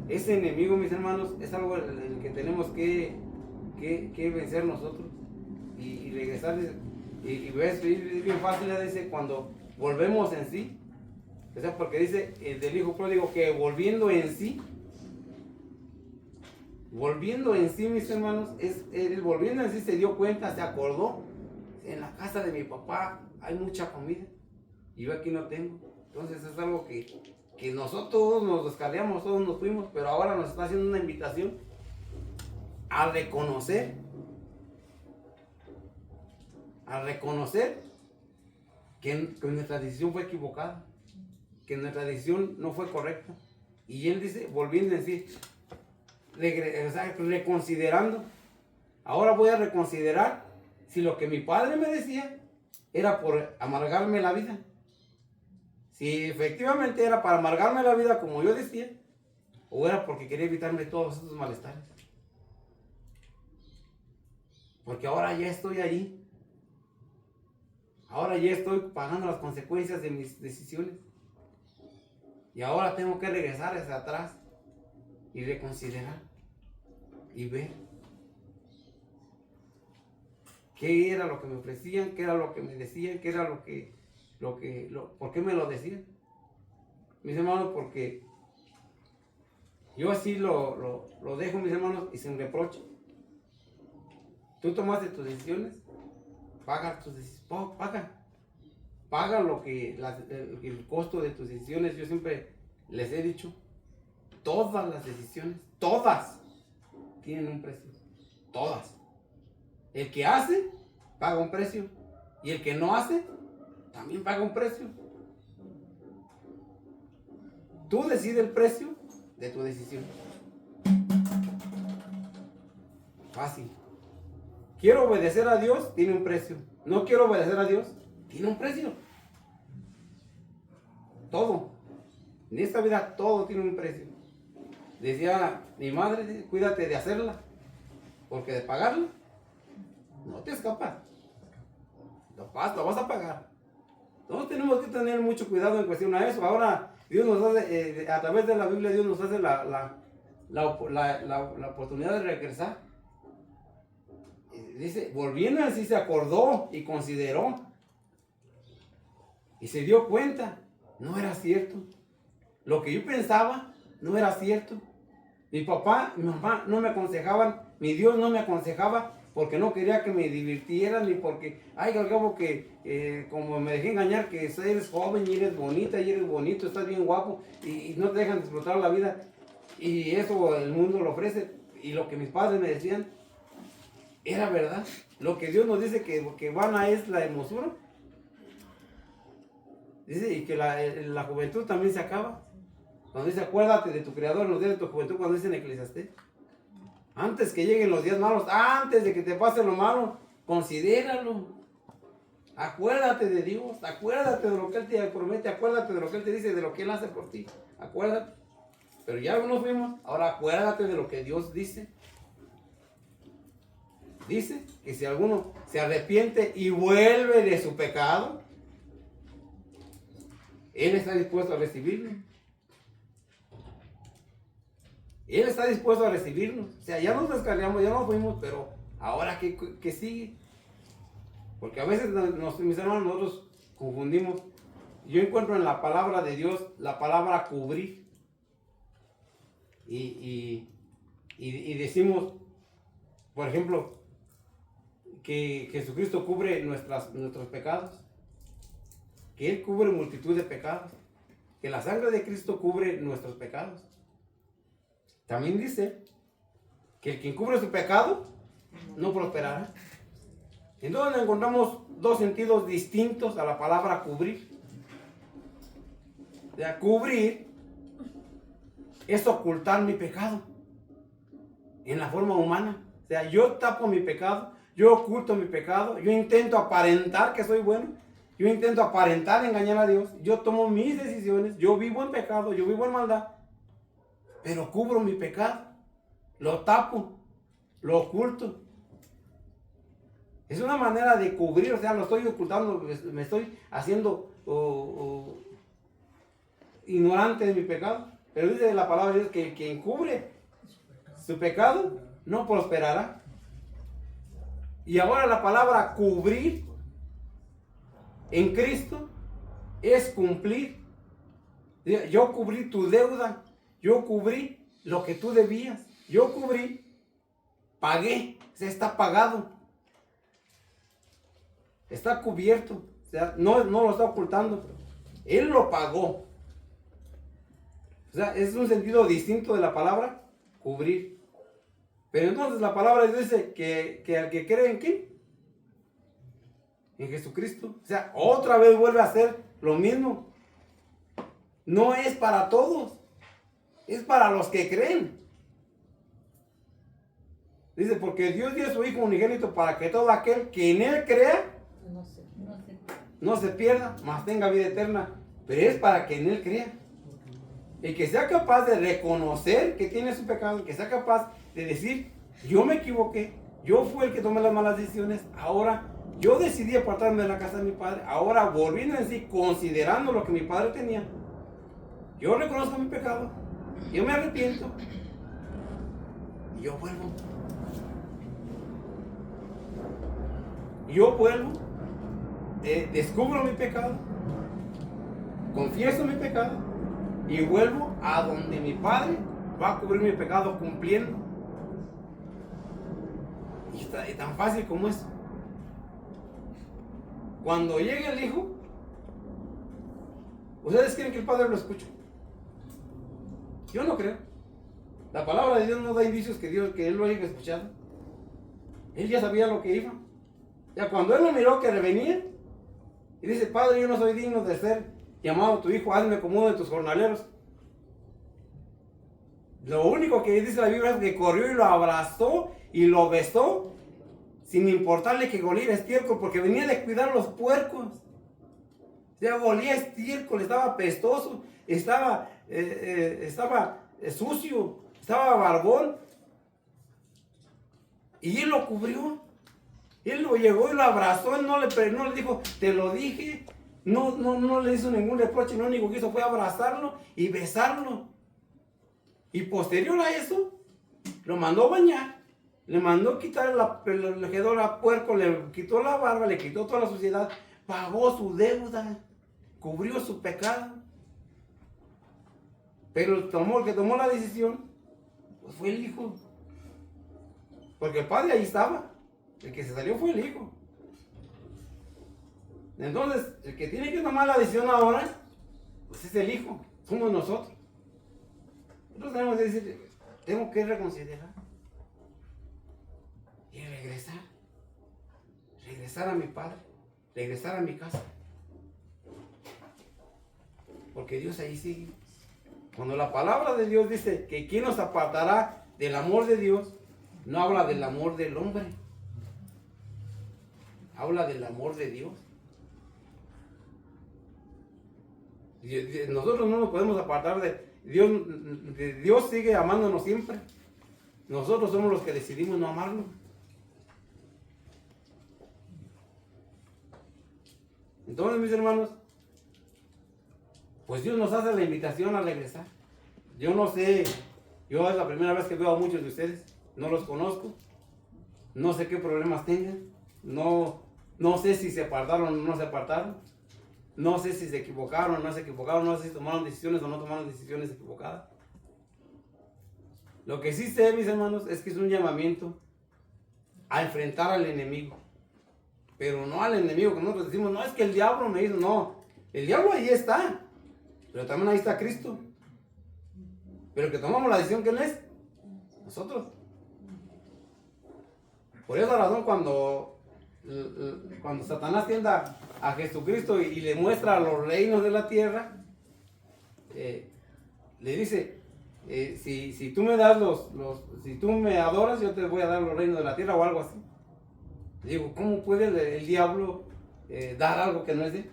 Ese enemigo, mis hermanos, es algo en el que tenemos que vencer nosotros y regresar. Y ves, es bien fácil, dice, cuando volvemos en sí. O sea, porque dice el del hijo pródigo que volviendo en sí, mis hermanos, el volviendo en sí se dio cuenta, se acordó, en la casa de mi papá hay mucha comida y yo aquí no tengo. Entonces es algo que nosotros nos descarriamos, todos nos fuimos, pero ahora nos está haciendo una invitación a reconocer que nuestra decisión fue equivocada, que nuestra decisión no fue correcta. Y él dice, volviendo en sí, reconsiderando, ahora voy a reconsiderar si lo que mi padre me decía era por amargarme la vida. Si efectivamente era para amargarme la vida como yo decía, o era porque quería evitarme todos estos malestares. Porque ahora ya estoy ahí. Ahora ya estoy pagando las consecuencias de mis decisiones. Y ahora tengo que regresar hacia atrás y reconsiderar y ver qué era lo que me ofrecían, qué era lo que me decían, qué era ¿por qué me lo decían? Mis hermanos, porque yo así lo dejo, mis hermanos, y sin reproche. Tú tomaste tus decisiones, paga tus decisiones, paga el costo de tus decisiones. Yo siempre les he dicho, todas las decisiones, todas, tienen un precio, todas. El que hace, paga un precio, y el que no hace, también paga un precio. Tú decides el precio de tu decisión. Fácil. Quiero obedecer a Dios, tiene un precio. No quiero obedecer a Dios, tiene un precio. Todo. En esta vida todo tiene un precio. Decía mi madre, cuídate de hacerla, porque de pagarla no te escapas. Lo vas a pagar. Entonces tenemos que tener mucho cuidado en cuestión a eso. Ahora Dios nos hace, a través de la Biblia, Dios nos hace la oportunidad de regresar. Dice, volviendo así se acordó y consideró. Y se dio cuenta, no era cierto. Lo que yo pensaba no era cierto. Mi papá, mi mamá no me aconsejaban, mi Dios no me aconsejaba porque no quería que me divirtiera ni porque, ay, al cabo que como me dejé engañar que eres joven y eres bonita y eres bonito, estás bien guapo y no te dejan disfrutar la vida. Y eso el mundo lo ofrece. Y lo que mis padres me decían era verdad. Lo que Dios nos dice que vana es la hermosura. Dice, y que la juventud también se acaba. Cuando dice, acuérdate de tu Creador en los días de tu juventud, cuando dice en Eclesiastés. Antes que lleguen los días malos, antes de que te pase lo malo, considéralo. Acuérdate de Dios, acuérdate de lo que Él te promete, acuérdate de lo que Él te dice, de lo que Él hace por ti. Acuérdate. Pero ya nos fuimos, ahora acuérdate de lo que Dios dice. Dice que si alguno se arrepiente y vuelve de su pecado, Él está dispuesto a recibirlo. Él está dispuesto a recibirnos. O sea, ya nos descargamos, ya nos fuimos, pero ahora ¿qué sigue? Porque a veces mis hermanos, nosotros confundimos. Yo encuentro en la palabra de Dios la palabra cubrir. Y decimos, por ejemplo, que Jesucristo cubre nuestros pecados. Que Él cubre multitud de pecados. Que la sangre de Cristo cubre nuestros pecados. También dice que el que encubre su pecado no prosperará. Entonces encontramos dos sentidos distintos a la palabra cubrir. O sea, cubrir es ocultar mi pecado en la forma humana. O sea, yo tapo mi pecado, yo oculto mi pecado, yo intento aparentar que soy bueno, yo intento aparentar engañar a Dios, yo tomo mis decisiones, yo vivo en pecado, yo vivo en maldad. Pero cubro mi pecado, lo tapo, lo oculto. Es una manera de cubrir, o sea, lo estoy ocultando, me estoy haciendo ignorante de mi pecado. Pero dice la palabra de Dios que quien cubre su pecado no prosperará. Y ahora la palabra cubrir en Cristo es cumplir. Yo cubrí tu deuda. Yo cubrí lo que tú debías. Yo cubrí, pagué, o sea, está pagado. Está cubierto, o sea, no lo está ocultando. Él lo pagó. O sea, es un sentido distinto de la palabra cubrir. Pero entonces la palabra dice que al que cree en ¿quién? En Jesucristo. O sea, otra vez vuelve a hacer lo mismo. No es para todos. Es para los que creen. Dice, porque Dios dio a su Hijo unigénito para que todo aquel que en Él crea no se pierda, mas tenga vida eterna. Pero es para que en Él crea. El que sea capaz de reconocer que tiene su pecado, el que sea capaz de decir, yo me equivoqué, yo fui el que tomé las malas decisiones, ahora yo decidí apartarme de la casa de mi padre, ahora volviendo en sí, considerando lo que mi padre tenía, yo reconozco mi pecado, yo me arrepiento y yo vuelvo. Yo vuelvo, descubro mi pecado, confieso mi pecado y vuelvo a donde mi padre va a cubrir mi pecado cumpliendo. Y está tan fácil como eso. Cuando llegue el hijo, ¿ustedes creen que el padre lo escucha? Yo no creo. La palabra de Dios no da indicios que él lo haya escuchado. Él ya sabía lo que iba. Ya cuando él lo miró que le venía y dice, Padre, yo no soy digno de ser llamado tu hijo, hazme como uno de tus jornaleros. Lo único que dice la Biblia es que corrió y lo abrazó y lo besó, sin importarle que golía estiércol, porque venía de cuidar los puercos. O sea, golía estiércol, estaba apestoso, estaba sucio, estaba barbón. Y él lo cubrió. Él lo llegó y lo abrazó, él no le dijo, te lo dije. No le hizo ningún reproche, lo único que hizo fue abrazarlo y besarlo. Y posterior a eso, lo mandó a bañar, le mandó quitar le quedó la puerco, le quitó la barba, le quitó toda la suciedad, pagó su deuda, cubrió su pecado. Pero el que tomó la decisión fue el hijo. Porque el padre ahí estaba. El que se salió fue el hijo. Entonces, el que tiene que tomar la decisión ahora, pues es el hijo. Somos nosotros. Nosotros tenemos que decir, tengo que reconsiderar. Y regresar. Regresar a mi padre. Regresar a mi casa. Porque Dios ahí sigue. Cuando la palabra de Dios dice que quién nos apartará del amor de Dios, no habla del amor del hombre. Habla del amor de Dios. Nosotros no nos podemos apartar de Dios. Dios sigue amándonos siempre. Nosotros somos los que decidimos no amarlo. Entonces, mis hermanos, pues Dios nos hace la invitación a regresar. Yo no sé, yo es la primera vez que veo a muchos de ustedes, no los conozco, no sé qué problemas tengan, no sé si se apartaron o no se apartaron, no sé si se equivocaron o no se equivocaron, no sé si tomaron decisiones o no tomaron decisiones equivocadas. Lo que sí sé, mis hermanos, es que es un llamamiento a enfrentar al enemigo, pero no al enemigo que nosotros decimos, no, es que el diablo me hizo, no, el diablo ahí está. Pero también ahí está Cristo. Pero que tomamos la decisión, ¿quién es? Nosotros. Por esa razón, cuando Satanás tienta a Jesucristo y le muestra los reinos de la tierra, le dice, si tú me das si tú me adoras, yo te voy a dar los reinos de la tierra o algo así. Le digo, ¿cómo puede el diablo dar algo que no es de él?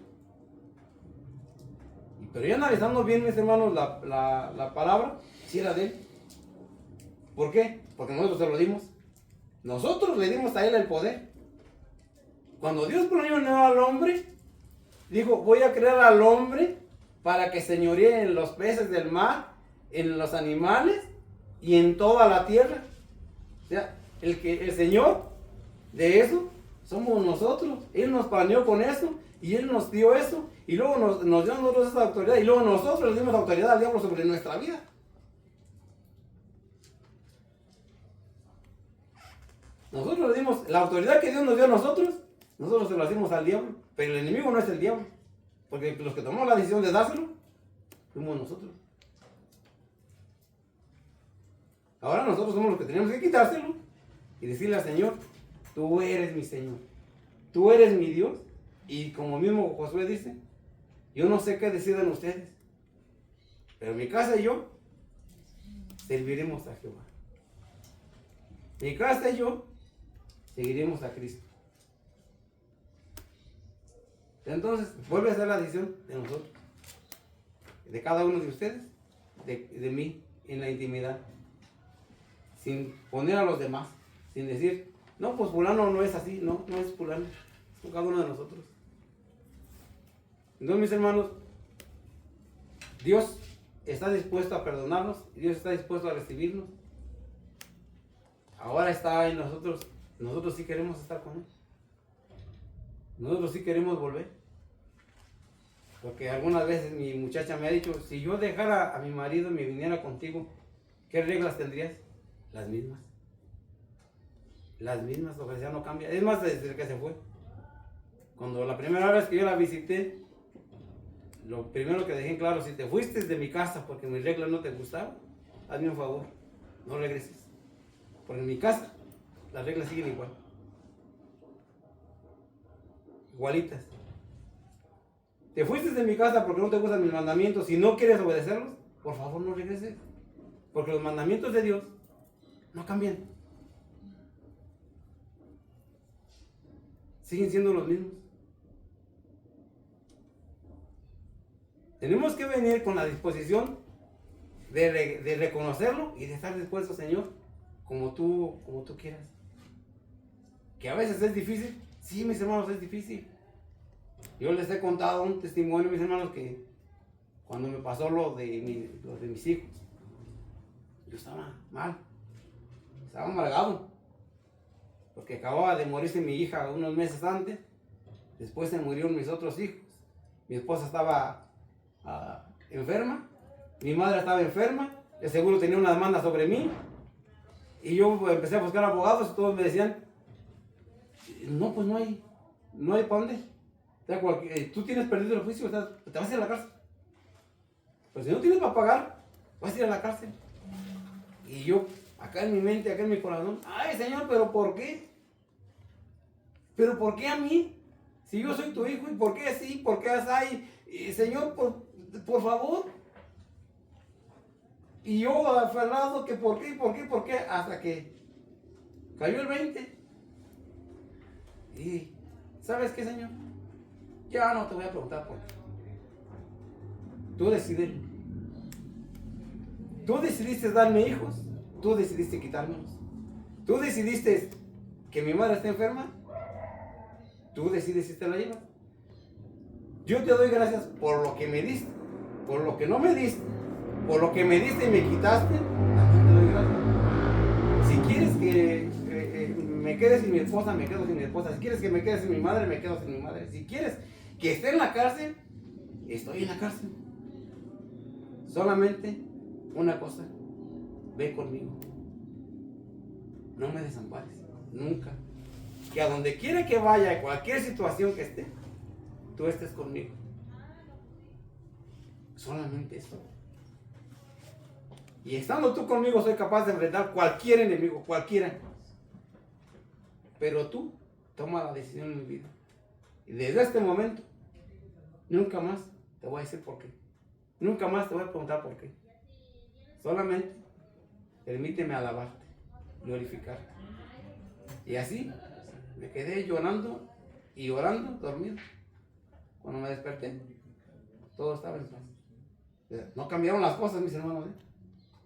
Pero ya analizando bien, mis hermanos, la palabra, si era de él. ¿Por qué? Porque nosotros se lo dimos. Nosotros le dimos a él el poder. Cuando Dios planeó al hombre, dijo, voy a crear al hombre para que señoree en los peces del mar, en los animales y en toda la tierra. O sea, el Señor de eso somos nosotros. Él nos planeó con eso y Él nos dio eso. Y luego nos dio a nosotros esa autoridad. Y luego nosotros le dimos autoridad al diablo sobre nuestra vida. Nosotros le dimos la autoridad que Dios nos dio a nosotros. Nosotros se la dimos al diablo. Pero el enemigo no es el diablo. Porque los que tomamos la decisión de dárselo, fuimos nosotros. Ahora nosotros somos los que tenemos que quitárselo. Y decirle al Señor, tú eres mi Señor. Tú eres mi Dios. Y como mismo Josué dice, yo no sé qué decidan ustedes, pero mi casa y yo serviremos a Jehová. Mi casa y yo seguiremos a Cristo. Entonces, vuelve a ser la decisión de nosotros, de cada uno de ustedes, de mí, en la intimidad, sin poner a los demás, sin decir, no, pues fulano no es así, no es fulano, es cada uno de nosotros. Entonces, mis hermanos, Dios está dispuesto a perdonarnos, Dios está dispuesto a recibirnos. Ahora está en nosotros, nosotros sí queremos estar con Él. Nosotros sí queremos volver. Porque algunas veces mi muchacha me ha dicho, si yo dejara a mi marido y me viniera contigo, ¿qué reglas tendrías? Las mismas. Las mismas, lo que ya no cambia. Es más, desde que se fue. Cuando la primera vez que yo la visité, lo primero que dejé en claro, si te fuiste de mi casa porque mis reglas no te gustaban, hazme un favor, no regreses. Porque en mi casa las reglas siguen igual. Igualitas. Te fuiste de mi casa porque no te gustan mis mandamientos y no quieres obedecerlos, por favor no regreses. Porque los mandamientos de Dios no cambian. Siguen siendo los mismos. Tenemos que venir con la disposición de reconocerlo y de estar dispuestos, Señor, como tú quieras. Que a veces es difícil. Sí, mis hermanos, es difícil. Yo les he contado un testimonio, mis hermanos, que cuando me pasó lo de mis hijos, yo estaba mal, estaba amargado, porque acababa de morirse mi hija unos meses antes, después se murieron mis otros hijos, mi esposa estaba enferma, mi madre estaba enferma, de seguro tenía una demanda sobre mí, Y yo empecé a buscar abogados y todos me decían, no, pues no hay para dónde. O sea, tú tienes perdido el juicio, o sea, te vas a ir a la cárcel. Pues si no tienes para pagar, vas a ir a la cárcel. Y yo, acá en mi mente, acá en mi corazón, ay Señor, ¿pero por qué? ¿Pero por qué a mí? Si yo soy tu hijo, ¿y por qué así? ¿Por qué así? Señor, por favor. Y yo aferrado que por qué, hasta que cayó el 20. Y, ¿sabes qué, Señor? Ya no te voy a preguntar por qué. Tú decides. Tú decidiste darme hijos. Tú decidiste quitármelos. Tú decidiste que mi madre esté enferma. Tú decides si te la llevas. Yo te doy gracias por lo que me diste, por lo que no me diste, por lo que me diste y me quitaste. También te doy gracias. Si quieres que me quede sin mi esposa, me quedo sin mi esposa. Si quieres que me quede sin mi madre, me quedo sin mi madre. Si quieres que esté en la cárcel, estoy en la cárcel. Solamente una cosa, ve conmigo. No me desampares, nunca. Que a donde quiera que vaya, en cualquier situación que esté, tú estés conmigo. Solamente eso. Y estando tú conmigo, soy capaz de enfrentar cualquier enemigo, cualquiera. Pero tú toma la decisión en mi vida. Y desde este momento, nunca más te voy a decir por qué. Nunca más te voy a preguntar por qué. Solamente permíteme alabarte, glorificarte. Y así me quedé llorando y orando, dormido. Cuando me desperté, todo estaba en paz. No cambiaron las cosas, mis hermanos.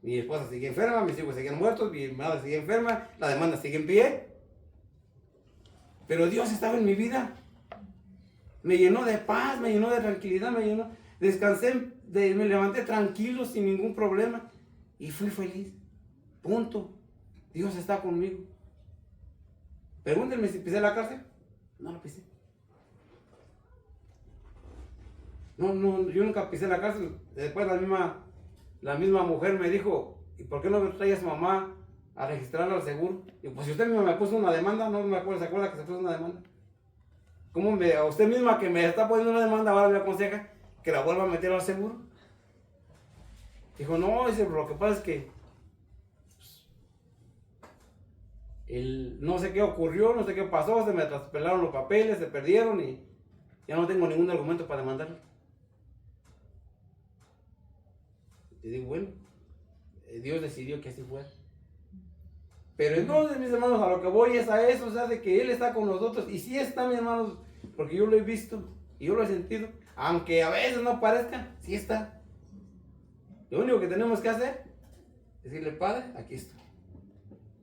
Mi esposa sigue enferma, mis hijos siguen muertos, mi madre sigue enferma, la demanda sigue en pie. Pero Dios estaba en mi vida. Me llenó de paz, me llenó de tranquilidad, descansé, me levanté tranquilo, sin ningún problema. Y fui feliz. Punto. Dios está conmigo. Pregúntenme si pisé la cárcel. No lo pisé. No, yo nunca pisé la cárcel. Después la misma mujer me dijo, ¿y por qué no me trae a su mamá a registrarla al seguro? Y pues si usted misma me puso una demanda, no me acuerdo, ¿se acuerda que se puso una demanda? ¿Cómo a usted misma que me está poniendo una demanda ahora me aconseja que la vuelva a meter al seguro? Dijo, no, dice, lo que pasa es que no sé qué ocurrió, no sé qué pasó, se me traspelaron los papeles, se perdieron y ya no tengo ningún argumento para demandarlo. Y digo, bueno, Dios decidió que así fuera. Pero entonces, mis hermanos, a lo que voy es a eso, o sea, de que Él está con nosotros. Y sí está, mis hermanos, porque yo lo he visto y yo lo he sentido. Aunque a veces no parezca, sí está. Lo único que tenemos que hacer es decirle, Padre, aquí estoy.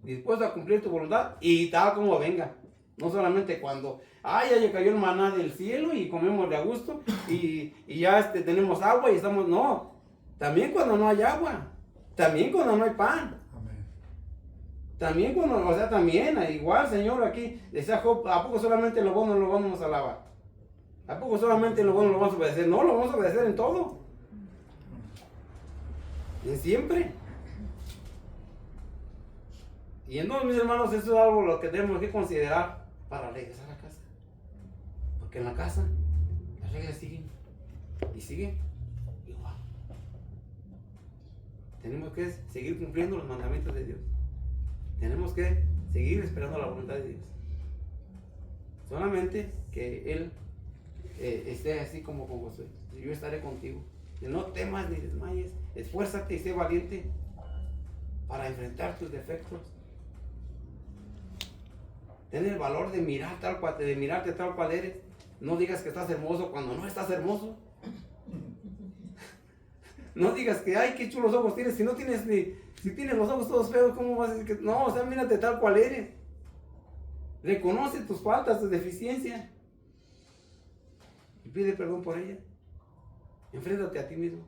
Dispuesto a cumplir tu voluntad y tal como venga. No solamente cuando, ya cayó el maná del cielo y comemos de a gusto y ya tenemos agua y estamos, no. También cuando no hay agua. También cuando no hay pan. Amén. También cuando, o sea, también, igual, Señor, aquí, decía Job, ¿a poco solamente lo bueno lo vamos a alabar? ¿A poco solamente lo bueno lo vamos a obedecer? No, lo vamos a obedecer en todo. En siempre. Y entonces, mis hermanos, eso es algo lo que tenemos que considerar para regresar a casa. Porque en la casa, las reglas siguen. Y siguen igual. Tenemos que seguir cumpliendo los mandamientos de Dios. Tenemos que seguir esperando la voluntad de Dios. Solamente que Él esté así como con Josué. Yo estaré contigo. Y no temas ni desmayes. Esfuérzate y sé valiente para enfrentar tus defectos. Ten el valor de mirarte tal cual eres. No digas que estás hermoso cuando no estás hermoso. No digas que, ay, qué chulos ojos tienes. Si no tienes si tienes los ojos todos feos, ¿cómo vas a decir que no? O sea, mírate tal cual eres. Reconoce tus faltas, tus deficiencias. Y pide perdón por ellas. Enfréntate a ti mismo.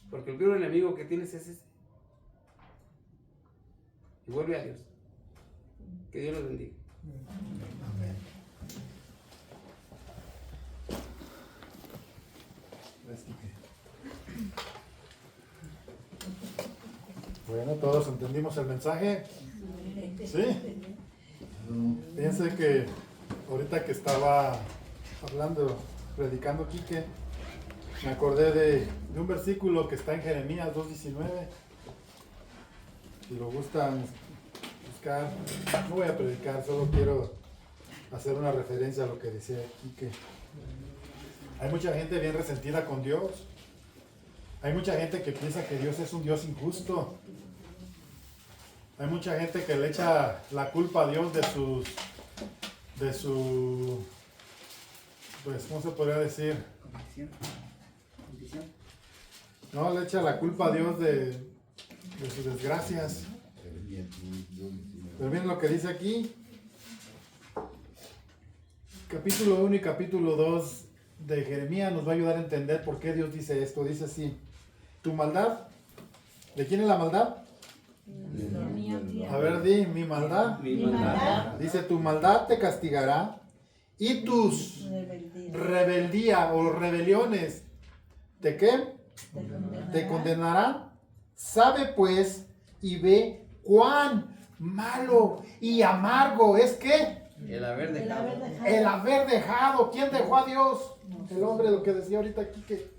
Porque el peor enemigo que tienes es ese. Y vuelve a Dios. Que Dios los bendiga. Amén. Bueno, todos entendimos el mensaje. Sí. Fíjense que ahorita que estaba hablando, predicando Quique, me acordé de un versículo que está en Jeremías 2:19. Si lo gustan buscar, no voy a predicar, solo quiero hacer una referencia a lo que decía Quique. Hay mucha gente bien resentida con Dios. Hay mucha gente que piensa que Dios es un Dios injusto. Hay mucha gente que le echa la culpa a Dios de su, pues, ¿cómo se podría decir? No, le echa la culpa a Dios de sus desgracias. Pero miren lo que dice aquí. Capítulo 1 y capítulo 2 de Jeremías nos va a ayudar a entender por qué Dios dice esto. Dice así: tu maldad, ¿de quién es la maldad? A ver, di, mi maldad. Mi maldad. Dice, tu maldad te castigará y tus rebeldía o rebeliones, ¿de qué? Te condenarán. Sabe pues y ve cuán malo y amargo es que El haber dejado. el haber dejado. ¿Quién dejó a Dios? El hombre, lo que decía ahorita aquí, que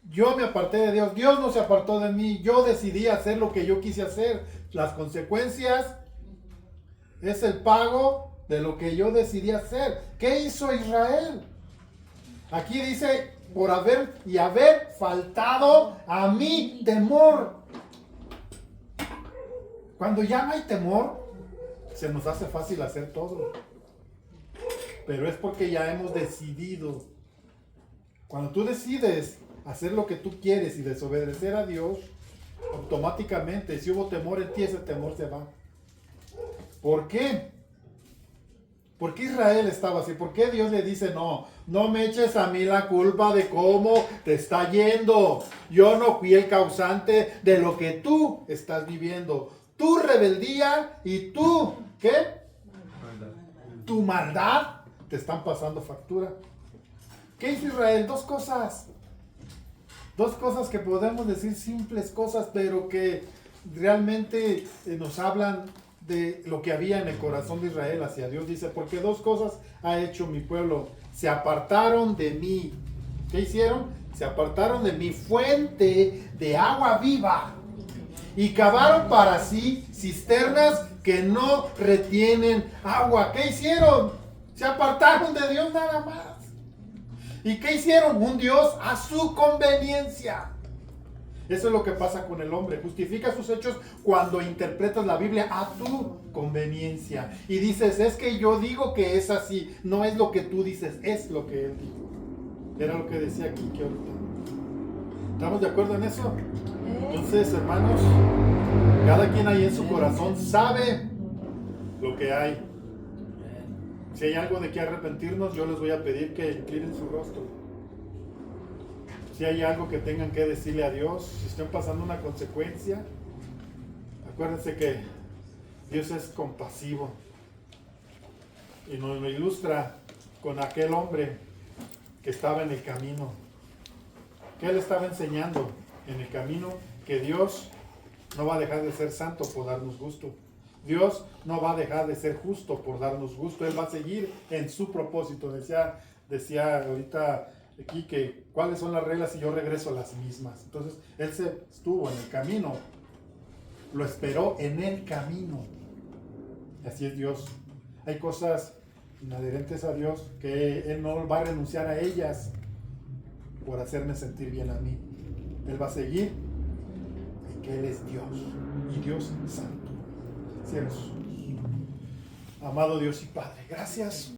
yo me aparté de Dios. Dios no se apartó de mí. Yo decidí hacer lo que yo quise hacer. Las consecuencias es el pago de lo que yo decidí hacer. ¿Qué hizo Israel? Aquí dice, por haber faltado a mi temor. Cuando ya no hay temor, se nos hace fácil hacer todo. Pero es porque ya hemos decidido. Cuando tú decides hacer lo que tú quieres y desobedecer a Dios, automáticamente, si hubo temor en ti, ese temor se va. ¿Por qué? ¿Por qué Israel estaba así? ¿Por qué Dios le dice, no me eches a mí la culpa de cómo te está yendo? Yo no fui el causante de lo que tú estás viviendo. Tu rebeldía y tú, ¿qué? Tu maldad te están pasando factura. ¿Qué hizo Israel? Dos cosas que podemos decir simples cosas, pero que realmente nos hablan de lo que había en el corazón de Israel hacia Dios. Dice, porque dos cosas ha hecho mi pueblo. Se apartaron de mí. ¿Qué hicieron? Se apartaron de mi fuente de agua viva y cavaron para sí cisternas que no retienen agua. ¿Qué hicieron? Se apartaron de Dios nada más. ¿Y qué hicieron? Un Dios a su conveniencia. Eso es lo que pasa con el hombre. Justifica sus hechos cuando interpretas la Biblia a tu conveniencia. Y dices, es que yo digo que es así. No es lo que tú dices, es lo que él dijo. Era lo que decía aquí que ahorita. ¿Estamos de acuerdo en eso? Entonces, hermanos, cada quien ahí en su corazón sabe lo que hay. Si hay algo de que arrepentirnos, yo les voy a pedir que inclinen su rostro. Si hay algo que tengan que decirle a Dios, si están pasando una consecuencia, acuérdense que Dios es compasivo. Y nos lo ilustra con aquel hombre que estaba en el camino. ¿Qué le estaba enseñando en el camino? Que Dios no va a dejar de ser santo por darnos gusto. Dios no va a dejar de ser justo por darnos gusto. Él va a seguir en su propósito. Decía ahorita aquí que cuáles son las reglas y yo regreso a las mismas. Entonces, él se estuvo en el camino. Lo esperó en el camino. Así es Dios. Hay cosas inadherentes a Dios que Él no va a renunciar a ellas por hacerme sentir bien a mí. Él va a seguir en que Él es Dios y Dios santo. Cierra sus ojos. Amado Dios y Padre, gracias